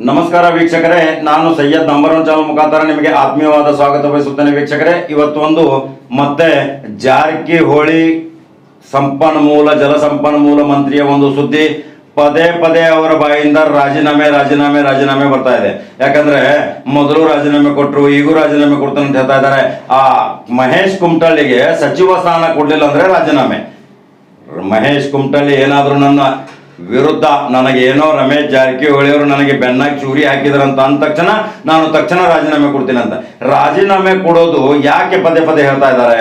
ನಮಸ್ಕಾರ ವೀಕ್ಷಕರೇ, ನಾನು ಸೈಯದ್ ನಂಬರ್ 1 ಚಾನಲ್ ಮುಖಾಂತರ ನಿಮಗೆ ಆತ್ಮೀಯವಾದ ಸ್ವಾಗತ ಬಯಸುತ್ತೇನೆ. ವೀಕ್ಷಕರೇ, ಇವತ್ತು ಮತ್ತೆ ಜಾರಕಿಹೊಳಿ ಜಲ ಸಂಪನ್ಮೂಲ ಮಂತ್ರಿಯ ಒಂದು ಸುದ್ದಿ ಪದೇ ಪದೇ ಅವರ ಬಾಯಿಂದ ರಾಜೀನಾಮೆ ಬರ್ತಾ ಇದೆ. ಯಾಕಂದ್ರೆ ಮೊದಲು ರಾಜೀನಾಮೆ ಕೊಟ್ಟರು, ಈಗೂ ರಾಜೀನಾಮೆ ಕೊಡ್ತಾನೆ ಅಂತ ಹೇಳ್ತಾ ಇದ್ದಾರೆ. ಆ ಮಹೇಶ್ ಕುಮಟಳ್ಳಿಗೆ ಸಚಿವ ಸ್ಥಾನ ಕೊಡ್ಲಿಲ್ಲ ಅಂದ್ರೆ ರಾಜೀನಾಮೆ. ಮಹೇಶ್ ಕುಮಟಳ್ಳಿ ಏನಾದ್ರೂ ನನ್ನ ವಿರುದ್ಧ ನನಗೇನೋ ರಮೇಶ್ ಜಾರಕಿಹೊಳಿ ಅವರು ನನಗೆ ಬೆನ್ನಾಗಿ ಚೂರಿ ಹಾಕಿದ್ರಂತ ಅಂದ ತಕ್ಷಣ ನಾನು ತಕ್ಷಣ ರಾಜೀನಾಮೆ ಕೊಡ್ತೀನಿ ಅಂತ. ರಾಜೀನಾಮೆ ಕೊಡೋದು ಯಾಕೆ ಪದೇ ಪದೇ ಹೇಳ್ತಾ ಇದ್ದಾರೆ?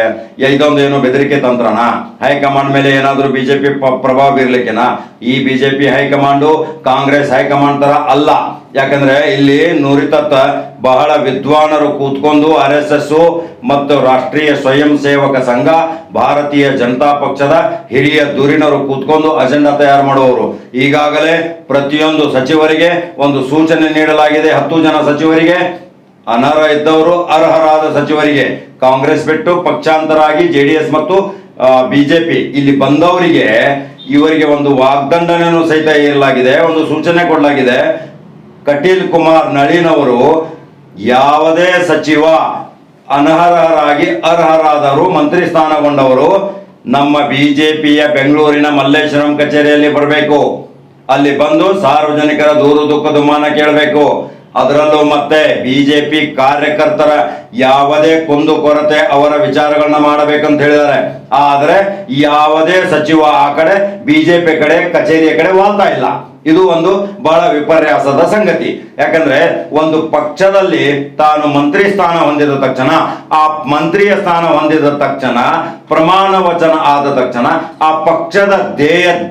ಇದೊಂದು ಏನೋ ಬೆದರಿಕೆ ತಂತ್ರನಾ? ಹೈಕಮಾಂಡ್ ಮೇಲೆ ಏನಾದರೂ ಬಿಜೆಪಿ ಪ್ರಭಾವ ಬೀರ್ಲಿಕ್ಕೆನಾ? ಈ ಬಿಜೆಪಿ ಹೈಕಮಾಂಡು ಕಾಂಗ್ರೆಸ್ ಹೈಕಮಾಂಡ್ ತರ ಅಲ್ಲ. ಯಾಕಂದ್ರೆ ಇಲ್ಲಿ ನುರಿತ ಬಹಳ ವಿದ್ವಾನರು ಕೂತ್ಕೊಂಡು RSS ಮತ್ತು ರಾಷ್ಟ್ರೀಯ ಸ್ವಯಂ ಸೇವಕ ಸಂಘ, ಭಾರತೀಯ ಜನತಾ ಪಕ್ಷದ ಹಿರಿಯ ಧುರೀಣರು ಕೂತ್ಕೊಂಡು ಅಜೆಂಡಾ ತಯಾರು ಮಾಡುವವರು. ಈಗಾಗಲೇ ಪ್ರತಿಯೊಂದು ಸಚಿವರಿಗೆ ಒಂದು ಸೂಚನೆ ನೀಡಲಾಗಿದೆ. 10 ಜನ ಸಚಿವರಿಗೆ, ಅನರ್ಹ ಇದ್ದವರು ಅರ್ಹರಾದ ಸಚಿವರಿಗೆ, ಕಾಂಗ್ರೆಸ್ ಬಿಟ್ಟು ಪಕ್ಷಾಂತರ ಆಗಿ JDS ಮತ್ತು ಬಿಜೆಪಿ ಇಲ್ಲಿ ಬಂದವರಿಗೆ ಇವರಿಗೆ ಒಂದು ವಾಗ್ದಂಡನೆಯನ್ನು ಸಹಿತ ಇರಲಾಗಿದೆ, ಒಂದು ಸೂಚನೆ ಕೊಡಲಾಗಿದೆ. ಕಟೀಲ್ ಕುಮಾರ್ ನಳಿನ್ ಅವರು ಯಾವುದೇ ಸಚಿವ ಅನರ್ಹರಾಗಿ ಅರ್ಹರಾದವರು, ಮಂತ್ರಿ ಸ್ಥಾನಗೊಂಡವರು ನಮ್ಮ ಬಿಜೆಪಿಯ ಬೆಂಗಳೂರಿನ ಮಲ್ಲೇಶ್ವರಂ ಕಚೇರಿಯಲ್ಲಿ ಬರಬೇಕು. ಅಲ್ಲಿ ಬಂದು ಸಾರ್ವಜನಿಕರ ದೂರು ದುಃಖ ದುಮ್ಮಾನ ಕೇಳಬೇಕು. ಅದರಲ್ಲೂ ಮತ್ತೆ ಬಿಜೆಪಿ ಕಾರ್ಯಕರ್ತರ ಯಾವುದೇ ಕುಂದು ಕೊರತೆ ಅವರ ವಿಚಾರಗಳನ್ನ ಮಾಡಬೇಕಂತ ಹೇಳಿದ್ದಾರೆ. ಆದ್ರೆ ಯಾವುದೇ ಸಚಿವ ಆ ಕಡೆ ಬಿಜೆಪಿ ಕಡೆ ಕಚೇರಿಯ ಕಡೆ ವಾಲ್ತಾ ಇಲ್ಲ. ಇದು ಒಂದು ಬಹಳ ವಿಪರ್ಯಾಸದ ಸಂಗತಿ. ಯಾಕಂದ್ರೆ ಒಂದು ಪಕ್ಷದಲ್ಲಿ ತಾನು ಮಂತ್ರಿ ಸ್ಥಾನ ಹೊಂದಿದ ತಕ್ಷಣ, ಆ ಮಂತ್ರಿಯ ಸ್ಥಾನ ಹೊಂದಿದ ತಕ್ಷಣ, ಪ್ರಮಾಣ ವಚನ ಆದ ತಕ್ಷಣ ಆ ಪಕ್ಷದ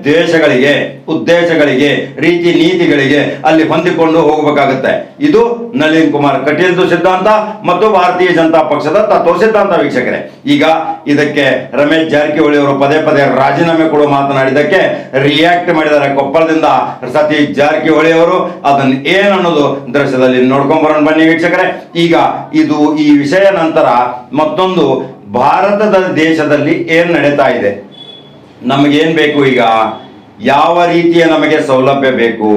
ದೇಶಗಳಿಗೆ, ಉದ್ದೇಶಗಳಿಗೆ, ರೀತಿ ನೀತಿಗಳಿಗೆ ಅಲ್ಲಿ ಹೊಂದಿಕೊಂಡು ಹೋಗಬೇಕಾಗುತ್ತೆ. ಇದು ನಳಿನ್ ಕುಮಾರ್ ಕಟೀಲ್ದು ಸಿದ್ಧಾಂತ ಮತ್ತು ಭಾರತೀಯ ಜನತಾ ಪಕ್ಷದ ತತ್ವ ಸಿದ್ಧಾಂತ. ವೀಕ್ಷಕರೇ, ಈಗ ಇದಕ್ಕೆ ರಮೇಶ್ ಜಾರಕಿಹೊಳಿ ಅವರು ಪದೇ ಪದೇ ರಾಜೀನಾಮೆ ಕೊಡುವ ಮಾತನಾಡಿದ್ದಕ್ಕೆ ರಿಯಾಕ್ಟ್ ಮಾಡಿದ್ದಾರೆ ಕೊಪ್ಪಳದಿಂದ ಸತೀಶ್ ಜಾರಕಿಹೊಳಿ ಅವರು. ಅದನ್ನ ಏನನ್ನೋದು ದೃಶ್ಯದಲ್ಲಿ ನೋಡ್ಕೊಂಡ್ ಬರೋಣ ಬನ್ನಿ ವೀಕ್ಷಕರೇ. ಈಗ ಈ ವಿಷಯ ನಂತರ ಮತ್ತೊಂದು ಭಾರತದ ದೇಶದಲ್ಲಿ ಏನ್ ನಡೀತಾ ಇದೆ, ನಮಗೇನ್ ಬೇಕು, ಈಗ ಯಾವ ರೀತಿಯ ನಮಗೆ ಸೌಲಭ್ಯ ಬೇಕು.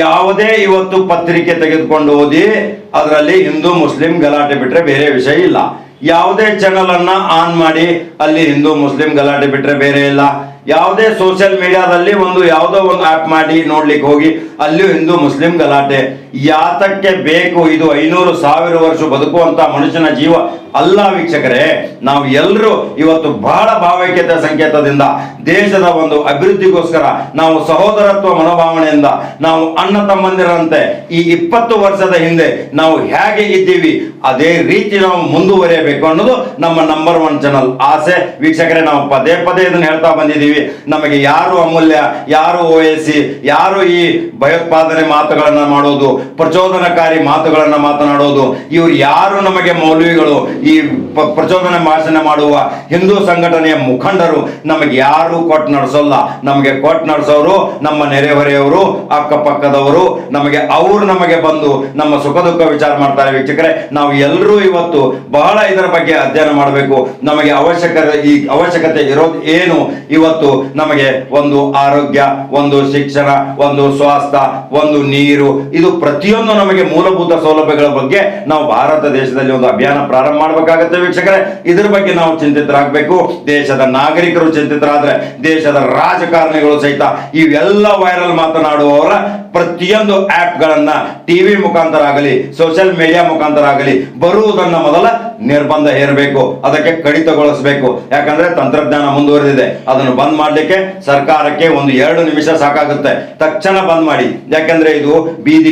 ಯಾವುದೇ ಇವತ್ತು ಪತ್ರಿಕೆ ತೆಗೆದುಕೊಂಡು ಓದಿ ಅದರಲ್ಲಿ ಹಿಂದೂ ಮುಸ್ಲಿಂ ಗಲಾಟೆ ಬಿಟ್ರೆ ಬೇರೆ ವಿಷಯ ಇಲ್ಲ. ಯಾವುದೇ ಚಾನಲ್ ಅನ್ನ ಆನ್ ಮಾಡಿ ಅಲ್ಲಿ ಹಿಂದೂ ಮುಸ್ಲಿಂ ಗಲಾಟೆ ಬಿಟ್ರೆ ಬೇರೆ ಇಲ್ಲ. ಯಾವುದೇ ಸೋಷಿಯಲ್ ಮೀಡಿಯಾದಲ್ಲಿ ಯಾವುದೋ ಒಂದು ಆಪ್ ಮಾಡಿ ನೋಡ್ಲಿಕ್ಕೆ ಹೋಗಿ ಅಲ್ಲಿಯೂ ಹಿಂದೂ ಮುಸ್ಲಿಂ ಗಲಾಟೆ. ಯಾತಕ್ಕೆ ಬೇಕು? ಇದು 500,000 ವರ್ಷ ಬದುಕುವಂತ ಮನುಷ್ಯನ ಜೀವ ಅಲ್ಲ ವೀಕ್ಷಕರೇ. ನಾವು ಎಲ್ಲರೂ ಇವತ್ತು ಬಹಳ ಭಾವೈಕ್ಯತೆ ಸಂಕೇತದಿಂದ ದೇಶದ ಒಂದು ಅಭಿವೃದ್ಧಿಗೋಸ್ಕರ ನಾವು ಸಹೋದರತ್ವ ಮನೋಭಾವನೆಯಿಂದ ನಾವು ಅಣ್ಣ ತಮ್ಮಂದಿರಂತೆ ಈ 20 ವರ್ಷದ ಹಿಂದೆ ನಾವು ಹೇಗೆ ಇದ್ದೀವಿ ಅದೇ ರೀತಿ ನಾವು ಮುಂದುವರಿಯಬೇಕು ಅನ್ನೋದು ನಮ್ಮ ನಂಬರ್ 1 ಚಾನಲ್ ಆಸೆ. ವೀಕ್ಷಕರೇ, ನಾವು ಪದೇ ಪದೇ ಇದನ್ನು ಹೇಳ್ತಾ ಬಂದಿದ್ದೀವಿ. ನಮಗೆ ಯಾರು ಅಮೂಲ್ಯ, ಯಾರು ಓವೈಸಿ, ಯಾರು ಈ ಭಯೋತ್ಪಾದನೆ ಮಾತುಗಳನ್ನ ಮಾಡೋದು, ಪ್ರಚೋದನಕಾರಿ ಮಾತುಗಳನ್ನ ಮಾತನಾಡೋದು, ಇವರು ಯಾರು ನಮಗೆ ಮೌಲ್ವಿಗಳು, ಈ ಪ್ರಚೋದನೆ ಭಾಷಣ ಮಾಡುವ ಹಿಂದೂ ಸಂಘಟನೆಯ ಮುಖಂಡರು ನಮಗೆ ಯಾರು ಕೊಟ್ಟು ನಡೆಸೋಲ್ಲ. ನಮಗೆ ಕೊಟ್ಟು ನಡೆಸೋರು ನಮ್ಮ ನೆರೆಹೊರೆಯವರು, ಅಕ್ಕಪಕ್ಕದವರು. ನಮಗೆ ಬಂದು ನಮ್ಮ ಸುಖ ದುಃಖ ವಿಚಾರ ಮಾಡ್ತಾರೆ. ವೀಕ್ಷಕರೇ, ನಾವು ಎಲ್ಲರೂ ಇವತ್ತು ಬಹಳ ಇದರ ಬಗ್ಗೆ ಅಧ್ಯಯನ ಮಾಡಬೇಕು. ನಮಗೆ ಅವಶ್ಯಕತೆ ಇರೋದು ಏನು? ಇವತ್ತು ನಮಗೆ ಒಂದು ಆರೋಗ್ಯ, ಒಂದು ಶಿಕ್ಷಣ, ಒಂದು ಸ್ವಾಸ್ಥ್ಯ, ಒಂದು ನೀರು, ಇದು ಪ್ರತಿಯೊಂದು ನಮಗೆ ಮೂಲಭೂತ ಸೌಲಭ್ಯಗಳ ಬಗ್ಗೆ ನಾವು ಭಾರತ ದೇಶದಲ್ಲಿ ಒಂದು ಅಭಿಯಾನ ಪ್ರಾರಂಭ ಮಾಡಬೇಕಾಗುತ್ತೆ. ವೀಕ್ಷಕರೇ, ಇದ್ರ ಬಗ್ಗೆ ನಾವು ಚಿಂತಿತರಾಗಬೇಕು. ದೇಶದ ನಾಗರಿಕರು ಚಿಂತಿತರಾದ್ರೆ ದೇಶದ ರಾಜಕಾರಣಿಗಳು ಸಹಿತ ಇವೆಲ್ಲ ವೈರಲ್ ಮಾತನಾಡುವವರ ಪ್ರತಿಯೊಂದು ಆಪ್ ಗಳನ್ನ ಟಿವಿ ಮುಖಾಂತರ ಆಗಲಿ, ಸೋಷಿಯಲ್ ಮೀಡಿಯಾ ಮುಖಾಂತರ ಆಗಲಿ ಬರುವುದನ್ನ ಮೊದಲ ನಿರ್ಬಂಧ ಹೇರಬೇಕು, ಅದಕ್ಕೆ ಕಡಿತಗೊಳಿಸಬೇಕು. ಯಾಕಂದ್ರೆ ತಂತ್ರಜ್ಞಾನ ಮುಂದುವರೆದಿದೆ. ಅದನ್ನು ಬಂದ್ ಮಾಡ್ಲಿಕ್ಕೆ ಸರ್ಕಾರಕ್ಕೆ 1-2 ನಿಮಿಷ ಸಾಕಾಗುತ್ತೆ. ತಕ್ಷಣ ಬಂದ್ ಮಾಡಿ. ಯಾಕಂದ್ರೆ ಇದು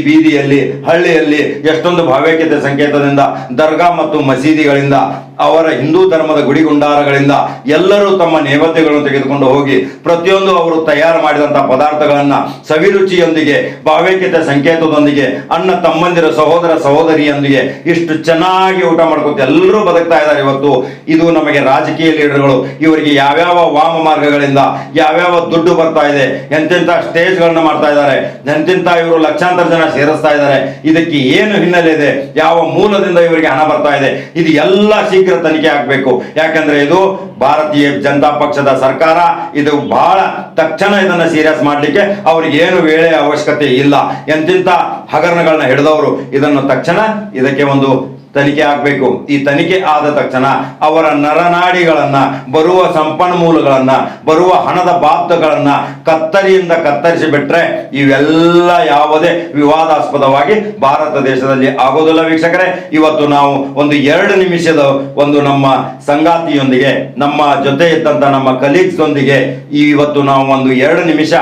ಬೀದಿಯಲ್ಲಿ, ಹಳ್ಳಿಯಲ್ಲಿ ಎಷ್ಟೊಂದು ಭಾವೈಕ್ಯತೆ ಸಂಕೇತದಿಂದ, ದರ್ಗಾ ಮತ್ತು ಮಸೀದಿಗಳಿಂದ, ಅವರ ಹಿಂದೂ ಧರ್ಮದ ಗುಡಿಗುಂಡಾರಗಳಿಂದ ಎಲ್ಲರೂ ತಮ್ಮ ನೇಪಥ್ಯಗಳನ್ನು ತೆಗೆದುಕೊಂಡು ಹೋಗಿ ಪ್ರತಿಯೊಂದು ಅವರು ತಯಾರು ಮಾಡಿದಂತಹ ಪದಾರ್ಥಗಳನ್ನ ಸವಿರುಚಿಯೊಂದಿಗೆ, ಭಾವೈಕ್ಯತೆ ಸಂಕೇತದೊಂದಿಗೆ, ಅಣ್ಣ ತಮ್ಮಂದಿರ, ಸಹೋದರ ಸಹೋದರಿಯೊಂದಿಗೆ ಇಷ್ಟು ಚೆನ್ನಾಗಿ ಊಟ ಮಾಡ್ಕೊತ ಎಲ್ಲರೂ ಬದುಕ್ತಾ ಇದ್ದಾರೆ. ಇವತ್ತು ಇದು ನಮಗೆ ರಾಜಕೀಯ ಲೀಡರ್ಗಳು ಇವರಿಗೆ ಯಾವ್ಯಾವ ವಾಮ ಮಾರ್ಗಗಳಿಂದ ಯಾವ್ಯಾವ ದುಡ್ಡು ಬರ್ತಾ ಇದೆ, ಎಂತೆಂತ ಸ್ಟೇಜ್ಗಳನ್ನ ಮಾಡ್ತಾ ಇದ್ದಾರೆ, ಎಂತೆಂತ ಇವರು ಲಕ್ಷಾಂತರ ಜನ ಸೇರಿಸ್ತಾ ಇದ್ದಾರೆ. ಇದಕ್ಕೆ ಏನು ಹಿನ್ನೆಲೆ ಇದೆ? ಯಾವ ಮೂಲದಿಂದ ಇವರಿಗೆ ಹಣ ಬರ್ತಾ ಇದೆ? ಇದು ಎಲ್ಲ ಶೀಘ್ರ ತನಿಖೆ ಆಗಬೇಕು. ಯಾಕಂದ್ರೆ ಇದು ಭಾರತೀಯ ಜನತಾ ಪಕ್ಷದ ಸರ್ಕಾರ, ಇದು ಬಹಳ ತಕ್ಷಣ ಇದನ್ನ ಸೀರಿಯಸ್ ಮಾಡಲಿಕ್ಕೆ ಅವ್ರಿಗೆ ಏನು ವೇಳೆ ಅವಶ್ಯಕತೆ ಇಲ್ಲ. ಎಂತಿಂತ ಹಗರಣಗಳನ್ನ ಹಿಡಿದವರು ಇದನ್ನು ತಕ್ಷಣ ಇದಕ್ಕೆ ಒಂದು ತನಿಖೆ ಆಗಬೇಕು. ಈ ತನಿಖೆ ಆದ ತಕ್ಷಣ ಅವರ ನರನಾಡಿಗಳನ್ನ, ಬರುವ ಸಂಪನ್ಮೂಲಗಳನ್ನ, ಬರುವ ಹಣದ ಬಾಬ್ತಗಳನ್ನ ಕತ್ತರಿಯಿಂದ ಕತ್ತರಿಸಿ ಬಿಟ್ರೆ ಇವೆಲ್ಲ ಯಾವುದೇ ವಿವಾದಾಸ್ಪದವಾಗಿ ಭಾರತ ದೇಶದಲ್ಲಿ ಆಗೋದಿಲ್ಲ. ವೀಕ್ಷಕರೇ, ಇವತ್ತು ನಾವು ಒಂದು 2 ನಿಮಿಷದ ಒಂದು ನಮ್ಮ ಸಂಗಾತಿಯೊಂದಿಗೆ, ನಮ್ಮ ಜೊತೆ ಇದ್ದಂತ ನಮ್ಮ ಕಲೀಗ್ಸ್ ಒಂದಿಗೆ ಇವತ್ತು ನಾವು ಒಂದು 2 ನಿಮಿಷ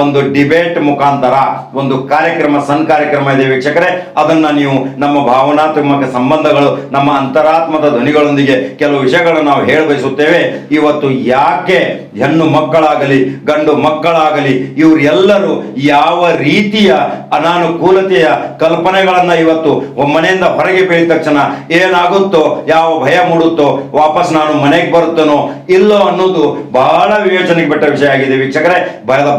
ಒಂದು ಡಿಬೇಟ್ ಮುಖಾಂತರ ಒಂದು ಕಾರ್ಯಕ್ರಮ, ಸಣ್ಣ ಕಾರ್ಯಕ್ರಮ ಇದೆ ವೀಕ್ಷಕರೇ. ಅದನ್ನ ನೀವು ನಮ್ಮ ಭಾವನಾತ್ಮಕ ಸಂಬಂಧಗಳು, ನಮ್ಮ ಅಂತರಾತ್ಮದ ಧ್ವನಿಗಳೊಂದಿಗೆ ಕೆಲವು ವಿಷಯಗಳನ್ನು ನಾವು ಹೇಳ ಬಯಸುತ್ತೇವೆ. ಇವತ್ತು ಯಾಕೆ ಹೆಣ್ಣು ಮಕ್ಕಳಾಗಲಿ ಗಂಡು ಮಕ್ಕಳಾಗಲಿ ಇವರೆಲ್ಲರೂ ಯಾವ ರೀತಿಯ ಅನಾನುಕೂಲತೆಯ ಕಲ್ಪನೆಗಳನ್ನ ಇವತ್ತು ಮನೆಯಿಂದ ಹೊರಗೆ ಬೆಳೆದ ತಕ್ಷಣ ಏನಾಗುತ್ತೋ, ಯಾವ ಭಯ ಮೂಡುತ್ತೋ, ವಾಪಸ್ ನಾನು ಮನೆಗೆ ಬರುತ್ತೇನೋ ಇಲ್ಲೋ ಅನ್ನೋದು ಬಹಳ ವಿವೇಚನೆಗೆ ಬಿಟ್ಟ ವಿಷಯ ಆಗಿದೆ ವೀಕ್ಷಕರೇ.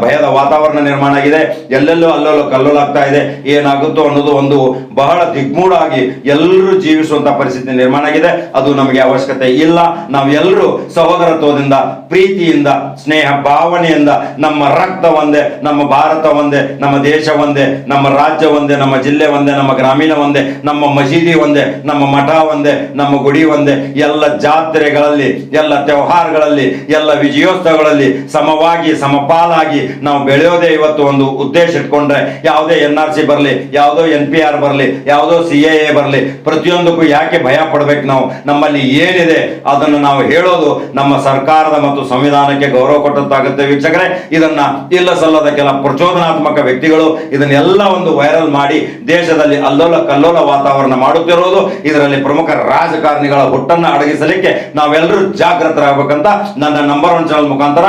ಭಯದ ವಾತಾವರಣ ನಿರ್ಮಾಣ ಆಗಿದೆ. ಎಲ್ಲೆಲ್ಲೋ ಅಲ್ಲೋಲ ಕಲ್ಲೋಲಾಗ್ತಾ ಇದೆ. ಏನಾಗುತ್ತೋ ಅನ್ನೋದು ಒಂದು ಬಹಳ ದಿಗ್ಮೂಢಾಗಿ ಎಲ್ಲರೂ ಜೀವಿಸುವಂತ ಪರಿಸ್ಥಿತಿ ನಿರ್ಮಾಣ ಆಗಿದೆ. ಅದು ನಮಗೆ ಅವಶ್ಯಕತೆ ಇಲ್ಲ. ನಾವೆಲ್ಲರೂ ಸಹೋದರತ್ವದಿಂದ, ಪ್ರೀತಿಯಿಂದ, ಸ್ನೇಹ ಭಾವನೆಯಿಂದ ನಮ್ಮ ರಕ್ತ ಒಂದೇ, ನಮ್ಮ ಭಾರತ ಒಂದೇ, ನಮ್ಮ ದೇಶ ಒಂದೇ, ನಮ್ಮ ರಾಜ್ಯ ಒಂದೇ, ನಮ್ಮ ಜಿಲ್ಲೆ ಒಂದೇ, ನಮ್ಮ ಗ್ರಾಮೀಣ ಒಂದೇ, ನಮ್ಮ ಮಸೀದಿ ಒಂದೇ, ನಮ್ಮ ಮಠ ಒಂದೇ, ನಮ್ಮ ಗುಡಿ ಒಂದೇ. ಎಲ್ಲ ಜಾತ್ರೆಗಳಲ್ಲಿ, ಎಲ್ಲ ವ್ಯವಹಾರಗಳಲ್ಲಿ, ಎಲ್ಲ ವಿಜಯೋತ್ಸವಗಳಲ್ಲಿ ಸಮವಾಗಿ ಸಮಪಾಲಾಗಿ ನಾವು ಬೆಳೆಯೋದೇ ಇವತ್ತು ಒಂದು ಉದ್ದೇಶ ಇಟ್ಕೊಂಡ್ರೆ, ಯಾವುದೇ NRC ಬರಲಿ, ಯಾವುದೋ NPR ಬರಲಿ, ಯಾವುದೋ CAA ಬರಲಿ, ಪ್ರತಿಯೊಂದಕ್ಕೂ ಯಾಕೆ ಭಯ ಪಡ್ಬೇಕು? ನಾವು ನಮ್ಮಲ್ಲಿ ಏನಿದೆ ಅದನ್ನು ನಾವು ಹೇಳೋದು ನಮ್ಮ ಸರ್ಕಾರದ ಮತ್ತು ಸಂವಿಧಾನಕ್ಕೆ ಗೌರವ ಕೊಟ್ಟಂತಾಗುತ್ತೆ ವೀಕ್ಷಕರೇ. ಇದನ್ನ ಇಲ್ಲ ಸಲ್ಲದ ಕೆಲ ಪ್ರಚೋದನಾತ್ಮಕ ವ್ಯಕ್ತಿಗಳು ಇದನ್ನೆಲ್ಲ ಒಂದು ವೈರಲ್ ಮಾಡಿ ದೇಶದಲ್ಲಿ ಅಲ್ಲೋಲ ಕಲ್ಲೋಲ ವಾತಾವರಣ ಮಾಡುತ್ತಿರೋದು, ಇದರಲ್ಲಿ ಪ್ರಮುಖ ರಾಜಕಾರಣಿಗಳ ಹುಟ್ಟನ್ನು ಅಡಗಿಸಲಿಕ್ಕೆ ನಾವೆಲ್ಲರೂ ಜಾಗೃತರಾಗಬೇಕಂತ ನನ್ನ ನಂಬರ್ 1 ಚಾನಲ್ ಮುಖಾಂತರ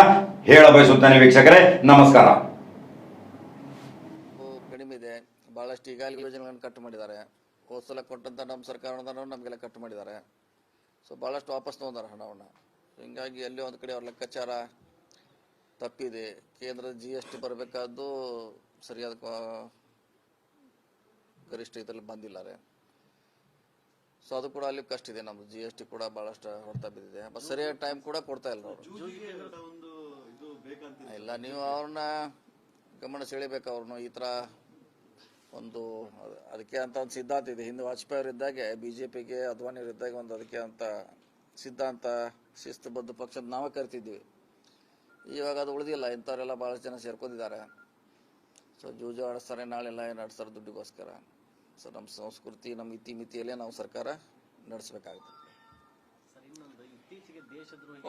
ಹೇಳ ಬಯಸುತ್ತೇನೆ ವೀಕ್ಷಕರೇ. ನಮಸ್ಕಾರ. ಕಡಿಮೆ ಇದೆ. ಬಹಳಷ್ಟು ಈಗಾಗಲೇ ಯೋಜನೆಗಳನ್ನು ಕಟ್ ಮಾಡಿದ್ದಾರೆ. ಹೋದ ಸಲ ಕೊಟ್ಟಂತ ನಮ್ಮ ಸರ್ಕಾರ ನಮಗೆಲ್ಲ ಕಟ್ ಮಾಡಿದ್ದಾರೆ. ಸೊ ಬಹಳಷ್ಟು ವಾಪಸ್ ತಗೊಂಡಾರೆ ಹಣವನ್ನು. ಹಿಂಗಾಗಿ ಅಲ್ಲಿ ಒಂದು ಕಡೆ ಅವ್ರ ಲೆಕ್ಕಾಚಾರ ತಪ್ಪಿದೆ. ಕೇಂದ್ರದ GST ಬರಬೇಕಾದ್ದು ಸರಿಯಾದ ಗರಿಷ್ಠ ಇದರಲ್ಲಿ ಬಂದಿಲ್ಲ. ಸೊ ಅದು ಕೂಡ ಅಲ್ಲಿ ಕಷ್ಟ ಇದೆ. ನಮ್ದು GST ಕೂಡ ಬಹಳಷ್ಟು ಹೊರತಾ ಬಿದ್ದಿದೆ. ಬಟ್ ಸರಿಯಾದ ಟೈಮ್ ಕೂಡ ಕೊಡ್ತಾ ಇಲ್ಲ ಅವರು. ಇಲ್ಲ, ನೀವು ಅವ್ರನ್ನ ಗಮನ ಸೆಳಿಬೇಕು. ಅವ್ರನ್ನ ಈ ಥರ ಒಂದು ಅದಕ್ಕೆ ಅಂತ ಒಂದು ಸಿದ್ಧಾಂತ ಇದೆ. ಹಿಂದೆ ವಾಜಪೇಯಿ ಅವರು ಇದ್ದಾಗೆ, BJPಗೆ ಅದ್ವಾನಿ ಅವರು ಇದ್ದಾಗ ಒಂದು ಅದಕ್ಕೆ ಅಂತ ಸಿದ್ಧಾಂತ, ಶಿಸ್ತುಬದ್ಧ ಪಕ್ಷ ಅಂತ ನಾವೇ ಕರಿತಿದ್ವಿ. ಇವಾಗ ಅದು ಉಳಿದಿಲ್ಲ. ಇಂಥವರೆಲ್ಲ ಭಾಳಷ್ಟು ಜನ ಸೇರ್ಕೊಂಡಿದ್ದಾರೆ. ಸೊ ಜೂಜು ಆಡಿಸ್ತಾರೆ, ನಾಳೆಲ್ಲ ಏನು ಆಡಿಸ್ತಾರೆ ದುಡ್ಡಿಗೋಸ್ಕರ. ಸೊ ನಮ್ಮ ಸಂಸ್ಕೃತಿ, ನಮ್ಮ ಇತಿಮಿತಿಯಲ್ಲೇ ನಾವು ಸರ್ಕಾರ ನಡೆಸಬೇಕಾಗುತ್ತೆ. ಇತ್ತೀಚೆಗೆ ದೇಶದ್ರೋಹಿ